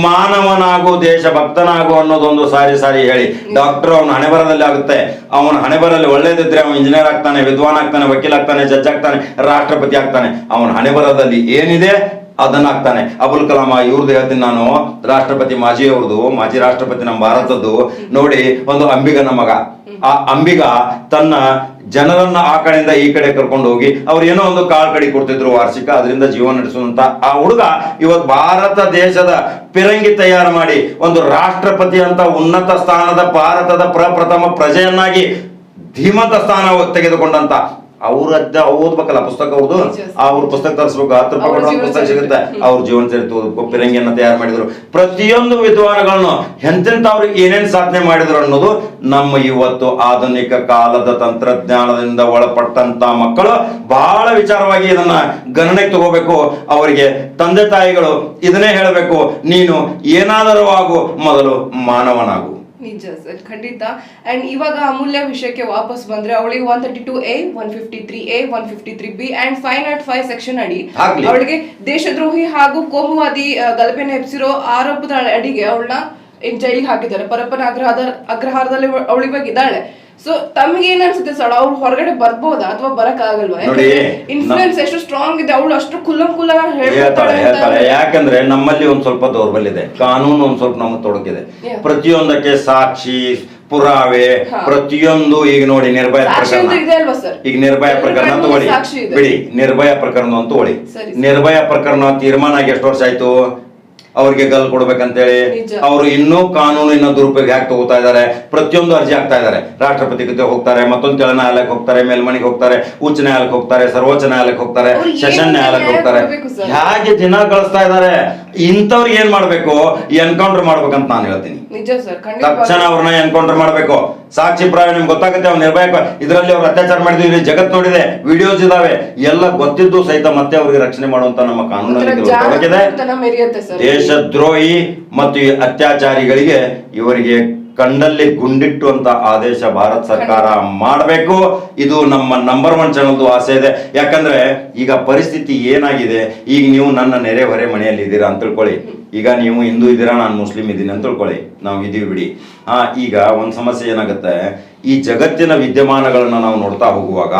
ಮಾನವನಾಗು, ದೇಶಭಕ್ತನಾಗು ಅನ್ನೋದೊಂದು ಸಾರಿ ಸಾರಿ ಹೇಳಿ. ಡಾಕ್ಟರ್ ಅವನ ಹಣೆಬರದಲ್ಲಿ ಆಗುತ್ತೆ, ಅವನ ಹಣೆಬರಲ್ಲಿ ಒಳ್ಳೇದಿದ್ರೆ ಅವನು ಇಂಜಿನಿಯರ್ ಆಗ್ತಾನೆ, ವಿದ್ವಾನ್ ಆಗ್ತಾನೆ, ವಕೀಲ ಆಗ್ತಾನೆ, ಜಡ್ಜ್ ಆಗ್ತಾನೆ, ರಾಷ್ಟ್ರಪತಿ ಆಗ್ತಾನೆ. ಅವನ ಹಣೆಬರದಲ್ಲಿ ಏನಿದೆ ಅದನ್ನ ಆಗ್ತಾನೆ. ಅಬುಲ್ ಕಲಾಂ ಇವ್ರದ್ದು ಹೇಳ್ತೀನಿ ನಾನು, ರಾಷ್ಟ್ರಪತಿ ಮಾಜಿ ರಾಷ್ಟ್ರಪತಿ ನಮ್ಮ ಭಾರತದ್ದು ನೋಡಿ, ಒಂದು ಅಂಬಿಗನ ಮಗ. ಆ ಅಂಬಿಗ ತನ್ನ ಜನರನ್ನ ಆ ಕಡೆಯಿಂದ ಈ ಕಡೆ ಕರ್ಕೊಂಡು ಹೋಗಿ ಅವ್ರು ಏನೋ ಒಂದು ಕಾಳು ಕಡಿ ಕೊಡ್ತಿದ್ರು ವಾರ್ಷಿಕ, ಅದರಿಂದ ಜೀವನ ನಡೆಸುವಂತ ಆ ಹುಡುಗ ಇವತ್ತು ಭಾರತ ದೇಶದ ಪಿರಂಗಿ ತಯಾರು ಮಾಡಿ ಒಂದು ರಾಷ್ಟ್ರಪತಿ ಅಂತ ಉನ್ನತ ಸ್ಥಾನದ ಭಾರತದ ಪ್ರಪ್ರಥಮ ಪ್ರಜೆಯನ್ನಾಗಿ ಧೀಮಂತ ಸ್ಥಾನ ತೆಗೆದುಕೊಂಡಂತ ಅವ್ರ ಓದ್ಬೇಕಲ್ಲ ಪುಸ್ತಕ, ಅವ್ರದ್ದು ಅವ್ರ ಪುಸ್ತಕ ತರಿಸ್ಬೇಕು, 10 ರೂಪಾಯಿ ಕೊಟ್ಟು ಒಂದು ಪುಸ್ತಕ ಸಿಗುತ್ತೆ. ಅವ್ರ ಜೀವನ ಚರಿತ್ರೆ ಓದ್ಬೇಕು, ಪಿರಂಗಿಯನ್ನ ತಯಾರು ಮಾಡಿದ್ರು. ಪ್ರತಿಯೊಂದು ವಿದ್ವಾನಗಳನ್ನು ಎಂತೆಂಥವ್ರು ಏನೇನ್ ಸಾಧನೆ ಮಾಡಿದ್ರು ಅನ್ನೋದು ನಮ್ಮ ಇವತ್ತು ಆಧುನಿಕ ಕಾಲದ ತಂತ್ರಜ್ಞಾನದಿಂದ ಒಳಪಟ್ಟಂತ ಮಕ್ಕಳು ಬಹಳ ವಿಚಾರವಾಗಿ ಇದನ್ನ ಗಣನೆಗೆ ತಗೋಬೇಕು. ಅವರಿಗೆ ತಂದೆ ತಾಯಿಗಳು ಇದನ್ನೇ ಹೇಳಬೇಕು, ನೀನು ಏನಾದರೂ ಆಗು, ಮೊದಲು ಮಾನವನಾಗು. ನಿಜ ಸರ್, ಖಂಡಿತ. ಅಂಡ್ ಇವಾಗ ಅಮೂಲ್ಯ ವಿಷಯಕ್ಕೆ ವಾಪಸ್ ಬಂದ್ರೆ, ಅವಳಿಗೆ 132A, 153A, 153B and 505 section ಅಡಿ ಅವಳಿಗೆ ದೇಶದ್ರೋಹಿ ಹಾಗೂ ಕೋಮುವಾದಿ ಗಲಭೆನ ಎಬ್ಸಿರೋ ಆರೋಪದ ಅಡಿಗೆ ಅವಳನ್ನ ಜೈಲಿಗೆ ಹಾಕಿದ್ದಾರೆ. ಪರಪ್ಪನ ಅಗ್ರಹಾರದಲ್ಲಿ ಅವಳು ಇವಾಗ ಇದ್ದಾಳೆ. ಸೊ ತಮ್ಗೆ ಏನ್ ಅನ್ಸುತ್ತೆ ಸರ್, ಅವ್ರು ಹೊರಗಡೆ ಬರ್ಬೋದಾ ಅಥವಾ ಬರಕ್ ಆಗಲ್ವಾ? ಇನ್ಫ್ಲೂಯೆನ್ಸ್ ಎಷ್ಟು ಸ್ಟ್ರಾಂಗ್ ಇದೆ, ಅವಳು ಅಷ್ಟು ಕುಲ್ಲ ಹೇಳ್ತಾಳೆ. ಯಾಕಂದ್ರೆ ನಮ್ಮಲ್ಲಿ ಒಂದ್ ಸ್ವಲ್ಪ ದೌರ್ಬಲ್ಯ ಇದೆ, ಕಾನೂನು ಒಂದ್ ಸ್ವಲ್ಪ ನಮಗೆ ತೊಡಕಿದೆ. ಪ್ರತಿಯೊಂದಕ್ಕೆ ಸಾಕ್ಷಿ ಪುರಾವೆ ಪ್ರತಿಯೊಂದು, ಈಗ ನೋಡಿ ನಿರ್ಭಯ ಪ್ರಕರಣ, ಈಗ ನಿರ್ಭಯ ಪ್ರಕರಣ ತಗೊಳ್ಳಿ ಬಿಡಿ, ನಿರ್ಭಯ ಪ್ರಕರಣ ಅಂತ ತಗೊಳ್ಳಿ. ನಿರ್ಭಯ ಪ್ರಕರಣ ತೀರ್ಮಾನ ಆಗಿ ಎಷ್ಟು ವರ್ಷ ಆಯ್ತು? ಅವ್ರಿಗೆ ಗಲ್ ಕೊಡ್ಬೇಕಂತೇಳಿ ಅವರು ಇನ್ನೂ ಕಾನೂನಿನ ದುರುಪಯೋಗ ಯಾಕೆ ತಗೋತಾ ಇದ್ದಾರೆ? ಪ್ರತಿಯೊಂದು ಅರ್ಜಿ ಆಗ್ತಾ ಇದ್ದಾರೆ, ರಾಷ್ಟ್ರಪತಿ ಕತೆ ಹೋಗ್ತಾರೆ, ಮತ್ತೊಂದು ಕೆಳ ನ್ಯಾಯಾಲಯಕ್ಕೆ ಹೋಗ್ತಾರೆ, ಮೇಲ್ಮನೆಗೆ ಹೋಗ್ತಾರೆ, ಉಚ್ಚ ನ್ಯಾಯಾಲಯಕ್ಕೆ ಹೋಗ್ತಾರೆ, ಸರ್ವೋಚ್ಚ ನ್ಯಾಯಾಲಯಕ್ಕೆ ಹೋಗ್ತಾರೆ, ಸೆಷನ್ ನ್ಯಾಯಾಲಯಕ್ಕೆ ಹೋಗ್ತಾರೆ. ಹೇಗೆ ದಿನ ಗಳಿಸ್ತಾ ಇದ್ದಾರೆ. ಇಂಥವ್ರಿಗೆ ಏನ್ ಮಾಡ್ಬೇಕು? ಎನ್ಕೌಂಟರ್ ಮಾಡ್ಬೇಕಂತ ನಾನು ಹೇಳ್ತೀನಿ. ತಕ್ಷಣ ಅವ್ರನ್ನ ಎನ್ಕೌಂಟರ್ ಮಾಡ್ಬೇಕು. ಸಾಕ್ಷಿ ಪ್ರಾಯ ನಿಮ್ಗೆ ಗೊತ್ತಾಗುತ್ತೆ, ಅವ್ರು ನಿರ್ಭಯ ಇದರಲ್ಲಿ ಅವ್ರು ಅತ್ಯಾಚಾರ ಮಾಡಿದ್ವಿ, ಇಲ್ಲಿ ಜಗತ್ ನೋಡಿದೆ, ವಿಡಿಯೋಸ್ ಇದಾವೆ, ಎಲ್ಲ ಗೊತ್ತಿದ್ದು ಸಹಿತ ಮತ್ತೆ ಅವ್ರಿಗೆ ರಕ್ಷಣೆ ಮಾಡುವಂತ ನಮ್ಮ ಕಾನೂನಲ್ಲಿ ದೇಶದ್ರೋಹಿ ಮತ್ತು ಅತ್ಯಾಚಾರಿಗಳಿಗೆ ಇವರಿಗೆ ಕಂಡಲ್ಲಿ ಗುಂಡಿಟ್ಟು ಅಂತ ಆದೇಶ ಭಾರತ ಸರ್ಕಾರ ಮಾಡಬೇಕು. ಇದು ನಮ್ಮ ನಂಬರ್ 1 ಚಾನಲ್ದು ಆಸೆ ಇದೆ. ಯಾಕಂದ್ರೆ ಈಗ ಪರಿಸ್ಥಿತಿ ಏನಾಗಿದೆ, ಈಗ ನೀವು ನನ್ನ ನೆರೆ ಹೊರೆ ಮನೆಯಲ್ಲಿ ಇದ್ದೀರಾ ಅಂತ ತಿಳ್ಕೊಳ್ಳಿ, ಈಗ ನೀವು ಹಿಂದೂ ಇದ್ದೀರಾ, ನಾನು ಮುಸ್ಲಿಂ ಇದ್ದೀನಿ ಅಂತ ತಿಳ್ಕೊಳ್ಳಿ, ನಾವು ಇದೀವಿ ಬಿಡಿ. ಈಗ ಒಂದು ಸಮಸ್ಯೆ ಏನಾಗುತ್ತೆ, ಈ ಜಗತ್ತಿನ ವಿದ್ಯಮಾನಗಳನ್ನ ನಾವು ನೋಡ್ತಾ ಹೋಗುವಾಗ,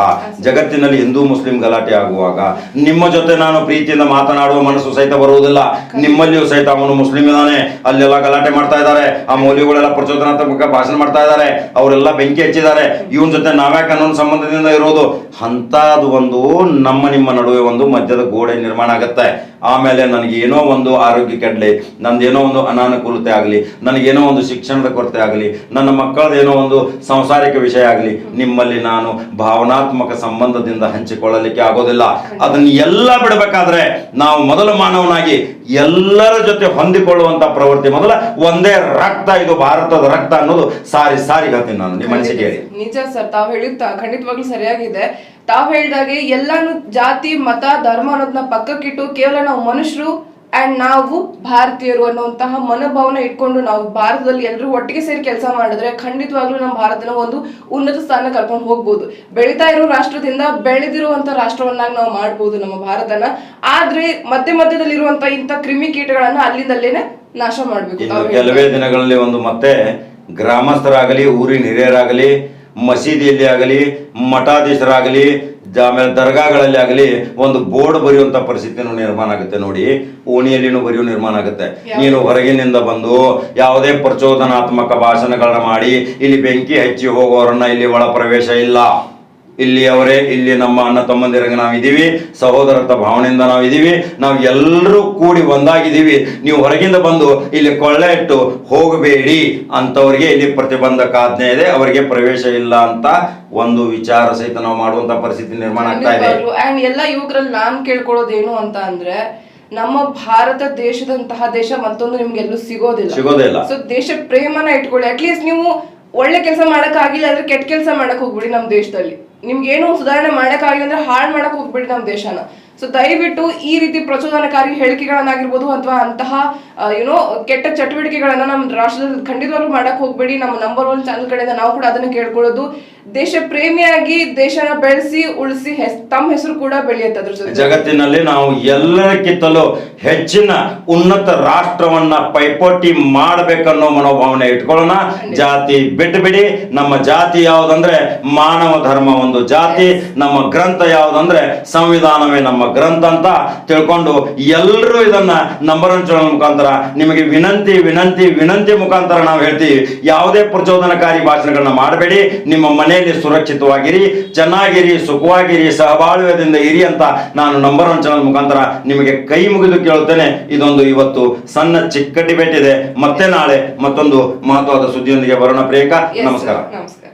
ಜಗತ್ತಿನಲ್ಲಿ ಹಿಂದೂ ಮುಸ್ಲಿಂ ಗಲಾಟೆ ಆಗುವಾಗ ನಿಮ್ಮ ಜೊತೆ ನಾನು ಪ್ರೀತಿಯಿಂದ ಮಾತನಾಡುವ ಮನಸ್ಸು ಸಹಿತ ಬರುವುದಿಲ್ಲ. ನಿಮ್ಮಲ್ಲಿಯೂ ಸಹಿತ ಅವನು ಮುಸ್ಲಿಂ ಇದ್ದಾನೆ, ಅಲ್ಲೆಲ್ಲ ಗಲಾಟೆ ಮಾಡ್ತಾ ಇದ್ದಾರೆ, ಆ ಮೌಲ್ಯಗಳೆಲ್ಲ ಪ್ರಚೋದನಾತ್ಮಕ ಭಾಷಣ ಮಾಡ್ತಾ ಇದ್ದಾರೆ, ಅವರೆಲ್ಲ ಬೆಂಕಿ ಹಚ್ಚಿದ್ದಾರೆ, ಇವನ್ ಜೊತೆ ನಾವ್ಯಾಕೆ ಅನ್ನೋ ಸಂಬಂಧದಿಂದ ಇರೋದು ಅಂತದ್ದು ಒಂದು ನಮ್ಮ ನಿಮ್ಮ ನಡುವೆ ಒಂದು ಮಧ್ಯದ ಗೋಡೆ ನಿರ್ಮಾಣ ಆಗುತ್ತೆ. ಆಮೇಲೆ ನನಗೆ ಏನೋ ಒಂದು ಆರೋಗ್ಯ ಕೆಡಲಿ, ನಂದೇನೋ ಒಂದು ಅನಾನುಕೂಲತೆ ಆಗಲಿ, ನನಗೇನೋ ಒಂದು ಶಿಕ್ಷಣದ ಕೊರತೆ ಆಗಲಿ, ನನ್ನ ಮಕ್ಕಳದೇನೋ ಒಂದು ಸಂಸಾರಿಕ ವಿಷಯ ಆಗಲಿ, ನಿಮ್ಮಲ್ಲಿ ನಾನು ಭಾವನಾತ್ಮಕ ಸಂಬಂಧದಿಂದ ಹಂಚಿಕೊಳ್ಳಲಿಕ್ಕೆ ಆಗೋದಿಲ್ಲ. ಅದನ್ನ ಎಲ್ಲ ಬಿಡಬೇಕಾದ್ರೆ ನಾವು ಮೊದಲು ಮಾನವನಾಗಿ ಎಲ್ಲರ ಜೊತೆ ಹೊಂದಿಕೊಳ್ಳುವಂತ ಪ್ರವೃತ್ತಿ ಮೊದಲ. ಒಂದೇ ರಕ್ತ, ಇದು ಭಾರತದ ರಕ್ತ ಅನ್ನೋದು ಸಾರಿ ಸಾರಿ ಹೇಳ್ತೀನಿ ನಾನು, ನಿಮ್ಮ ಮನಸ್ಸಿಗೆ ಹೇಳಿ. ನಿಜ ಸರ್, ತಾವ್ ಹೇಳಿದ ಖಂಡಿತವಾಗ್ಲೂ ಸರಿಯಾಗಿದೆ. ತಾವ್ ಹೇಳಿದಾಗೆ ಎಲ್ಲಾನು ಜಾತಿ ಮತ ಧರ್ಮ ಅನ್ನೋದನ್ನ ಪಕ್ಕಕ್ಕಿಟ್ಟು ಕೇವಲ ನಾವು ಮನುಷ್ಯರು ಅಂಡ್ ನಾವು ಭಾರತೀಯರು ಅನ್ನುವಂತಹ ಮನೋಭಾವನೆ ಇಟ್ಕೊಂಡು ನಾವು ಭಾರತದಲ್ಲಿ ಎಲ್ಲರೂ ಒಟ್ಟಿಗೆ ಸೇರಿ ಕೆಲಸ ಮಾಡಿದ್ರೆ ಖಂಡಿತವಾಗ್ಲೂ ನಮ್ಮ ಭಾರತನ ಒಂದು ಉನ್ನತ ಸ್ಥಾನ ಕರ್ಕೊಂಡು ಹೋಗ್ಬೋದು. ಬೆಳೀತಾ ಇರೋ ರಾಷ್ಟ್ರದಿಂದ ಬೆಳೆದಿರುವಂತ ರಾಷ್ಟ್ರವನ್ನಾಗಿ ನಾವು ಮಾಡ್ಬೋದು ನಮ್ಮ ಭಾರತನ. ಆದ್ರೆ ಮಧ್ಯದಲ್ಲಿರುವಂತ ಇಂಥ ಕ್ರಿಮಿಕೀಟಗಳನ್ನ ಅಲ್ಲಿಂದಲ್ಲೇನೆ ನಾಶ ಮಾಡ್ಬೇಕು. ಕೆಲವೇ ದಿನಗಳಲ್ಲಿ ಒಂದು ಮತ್ತೆ ಗ್ರಾಮಸ್ಥರಾಗಲಿ, ಊರಿನ ಹಿರಿಯರಾಗಲಿ, ಮಸೀದಿಯಲ್ಲಿ ಆಗಲಿ, ಮಠಾಧೀಶರಾಗಲಿ, ಆಮೇಲೆ ದರ್ಗಾಗಳಲ್ಲಿ ಆಗಲಿ ಒಂದು ಬೋರ್ಡ್ ಬರೆಯುವಂತ ಪರಿಸ್ಥಿತಿನೂ ನಿರ್ಮಾಣ ಆಗುತ್ತೆ. ನೋಡಿ, ಓಣಿಯಲ್ಲಿನೂ ಬರೆಯೋ ನಿರ್ಮಾಣ ಆಗುತ್ತೆ. ನೀನು ಹೊರಗಿನಿಂದ ಬಂದು ಯಾವುದೇ ಪ್ರಚೋದನಾತ್ಮಕ ಭಾಷಣಗಳನ್ನ ಮಾಡಿ ಇಲ್ಲಿ ಬೆಂಕಿ ಹಚ್ಚಿ ಹೋಗೋರನ್ನ ಇಲ್ಲಿ ಒಳ ಪ್ರವೇಶ ಇಲ್ಲ. ಇಲ್ಲಿ ಅವರೇ, ಇಲ್ಲಿ ನಮ್ಮ ಅಣ್ಣ ತಮ್ಮಂದಿರಂಗೆ ನಾವು ಇದೀವಿ, ಸಹೋದರತ್ವ ಭಾವನೆಯಿಂದ ನಾವು ಇದೀವಿ, ನಾವು ಎಲ್ಲರೂ ಕೂಡಿ ಒಂದಾಗಿದ್ದೀವಿ. ನೀವು ಹೊರಗಿಂದ ಬಂದು ಇಲ್ಲಿ ಕೊಳ್ಳೆ ಇಟ್ಟು ಹೋಗಬೇಡಿ ಅಂತವ್ರಿಗೆ ಇಲ್ಲಿ ಪ್ರತಿಬಂಧಕಾಜ್ಞೆ ಇದೆ, ಅವರಿಗೆ ಪ್ರವೇಶ ಇಲ್ಲ ಅಂತ ಒಂದು ವಿಚಾರ ಸಹಿತ ನಾವು ಮಾಡುವಂತ ಪರಿಸ್ಥಿತಿ ನಿರ್ಮಾಣ ಆಗ್ತಾ ಇದೆ. ಅಂಡ್ ಎಲ್ಲ ಯುವಕರಲ್ಲಿ ನಾನ್ ಕೇಳ್ಕೊಳ್ಳೋದೇನು ಅಂತ ಅಂದ್ರೆ, ನಮ್ಮ ಭಾರತ ದೇಶದಂತಹ ದೇಶ ಮತ್ತೊಂದು ನಿಮ್ಗೆ ಎಲ್ಲೂ ಸಿಗೋದಿಲ್ಲ. ಸೊ ದೇಶ ಪ್ರೇಮನ ಇಟ್ಕೊಳ್ಳಿ. ಅಟ್ಲೀಸ್ಟ್ ನೀವು ಒಳ್ಳೆ ಕೆಲಸ ಮಾಡಕ್ ಆಗಿಲ್ಲ ಅಂದ್ರೆ ಕೆಟ್ಟ ಕೆಲಸ ಮಾಡಕ್ ಹೋಗ್ಬಿಡಿ ನಮ್ಮ ದೇಶದಲ್ಲಿ. ನಿಮ್ಗೆ ಏನೋ ಸುಧಾರಣೆ ಮಾಡಕ್ ಆಗಿಲ್ಲ ಅಂದ್ರೆ ಹಾಳು ಮಾಡಕ್ ಹೋಗ್ಬಿಡಿ ನಮ್ಮ ದೇಶನ. ಸೊ ದಯವಿಟ್ಟು ಈ ರೀತಿ ಪ್ರಚೋದನಕಾರಿ ಹೇಳಿಕೆಗಳನ್ನಾಗಿರ್ಬೋದು ಅಥವಾ ಅಂತಹ ಯುನೋ ಕೆಟ್ಟ ಚಟುವಟಿಕೆಗಳನ್ನ ನಮ್ಮ ರಾಷ್ಟ್ರದಲ್ಲಿ ಖಂಡಿತವಾಗ್ಲೂ ಮಾಡಕ್ ಹೋಗ್ಬೇಡಿ. ನಮ್ಮ ನಂಬರ್ 1 ಚಾನಲ್ ಕಡೆಯಿಂದ ನಾವು ಕೂಡ ಅದನ್ನ ಕೇಳ್ಕೊಳ್ಳೋದು. ದೇಶ ಪ್ರೇಮಿಯಾಗಿ ದೇಶನ ಬೆಳೆಸಿ ಉಳಿಸಿ ತಮ್ಮ ಹೆಸರು ಕೂಡ ಬೆಳೆಯುತ್ತೆ. ಅದ್ರ ಜೊತೆ ಜಗತ್ತಿನಲ್ಲಿ ನಾವು ಎಲ್ಲಕ್ಕಿಂತಲೂ ಹೆಚ್ಚಿನ ಉನ್ನತ ರಾಷ್ಟ್ರವನ್ನ ಪೈಪೋಟಿ ಮಾಡಬೇಕನ್ನೋ ಮನೋಭಾವನೆ ಇಟ್ಕೊಳ್ಳೋಣ. ಜಾತಿ ಬಿಟ್ಟು ಬಿಡಿ. ನಮ್ಮ ಜಾತಿ ಯಾವುದಂದ್ರೆ ಮಾನವ ಧರ್ಮ ಒಂದು ಜಾತಿ. ನಮ್ಮ ಗ್ರಂಥ ಯಾವುದಂದ್ರೆ ಸಂವಿಧಾನವೇ ನಮ್ಮ ಗ್ರಂಥ ಅಂತ ತಿಳ್ಕೊಂಡು ಎಲ್ಲರೂ ಇದನ್ನ ನಂಬರ್ 1 ಚಾನಲ್ ಮುಖಾಂತರ ನಿಮಗೆ ವಿನಂತಿ ಮುಖಾಂತರ ನಾವು ಹೇಳ್ತೀವಿ, ಯಾವುದೇ ಪ್ರಚೋದನಕಾರಿ ಭಾಷಣಗಳನ್ನ ಮಾಡಬೇಡಿ. ನಿಮ್ಮ ಮನೆಯಲ್ಲಿ ಸುರಕ್ಷಿತವಾಗಿರಿ, ಚೆನ್ನಾಗಿರಿ, ಸುಖವಾಗಿರಿ, ಸಹಬಾಳ್ವೆದಿಂದ ಇರಿ ಅಂತ ನಾನು ನಂಬರ್ 1 ಚಾನಲ್ ಮುಖಾಂತರ ನಿಮಗೆ ಕೈ ಮುಗಿದು ಕೇಳುತ್ತೇನೆ. ಇದೊಂದು ಇವತ್ತು ಸಣ್ಣ ಚಿಕ್ಕ ಡಿಬೇಟ್ ಇದೆ. ಮತ್ತೆ ನಾಳೆ ಮತ್ತೊಂದು ಮಹತ್ವದ ಸುದ್ದಿಯೊಂದಿಗೆ ಬರೋಣ. ಪ್ರಿಯಾಂಕಾ, ನಮಸ್ಕಾರ. ನಮಸ್ಕಾರ.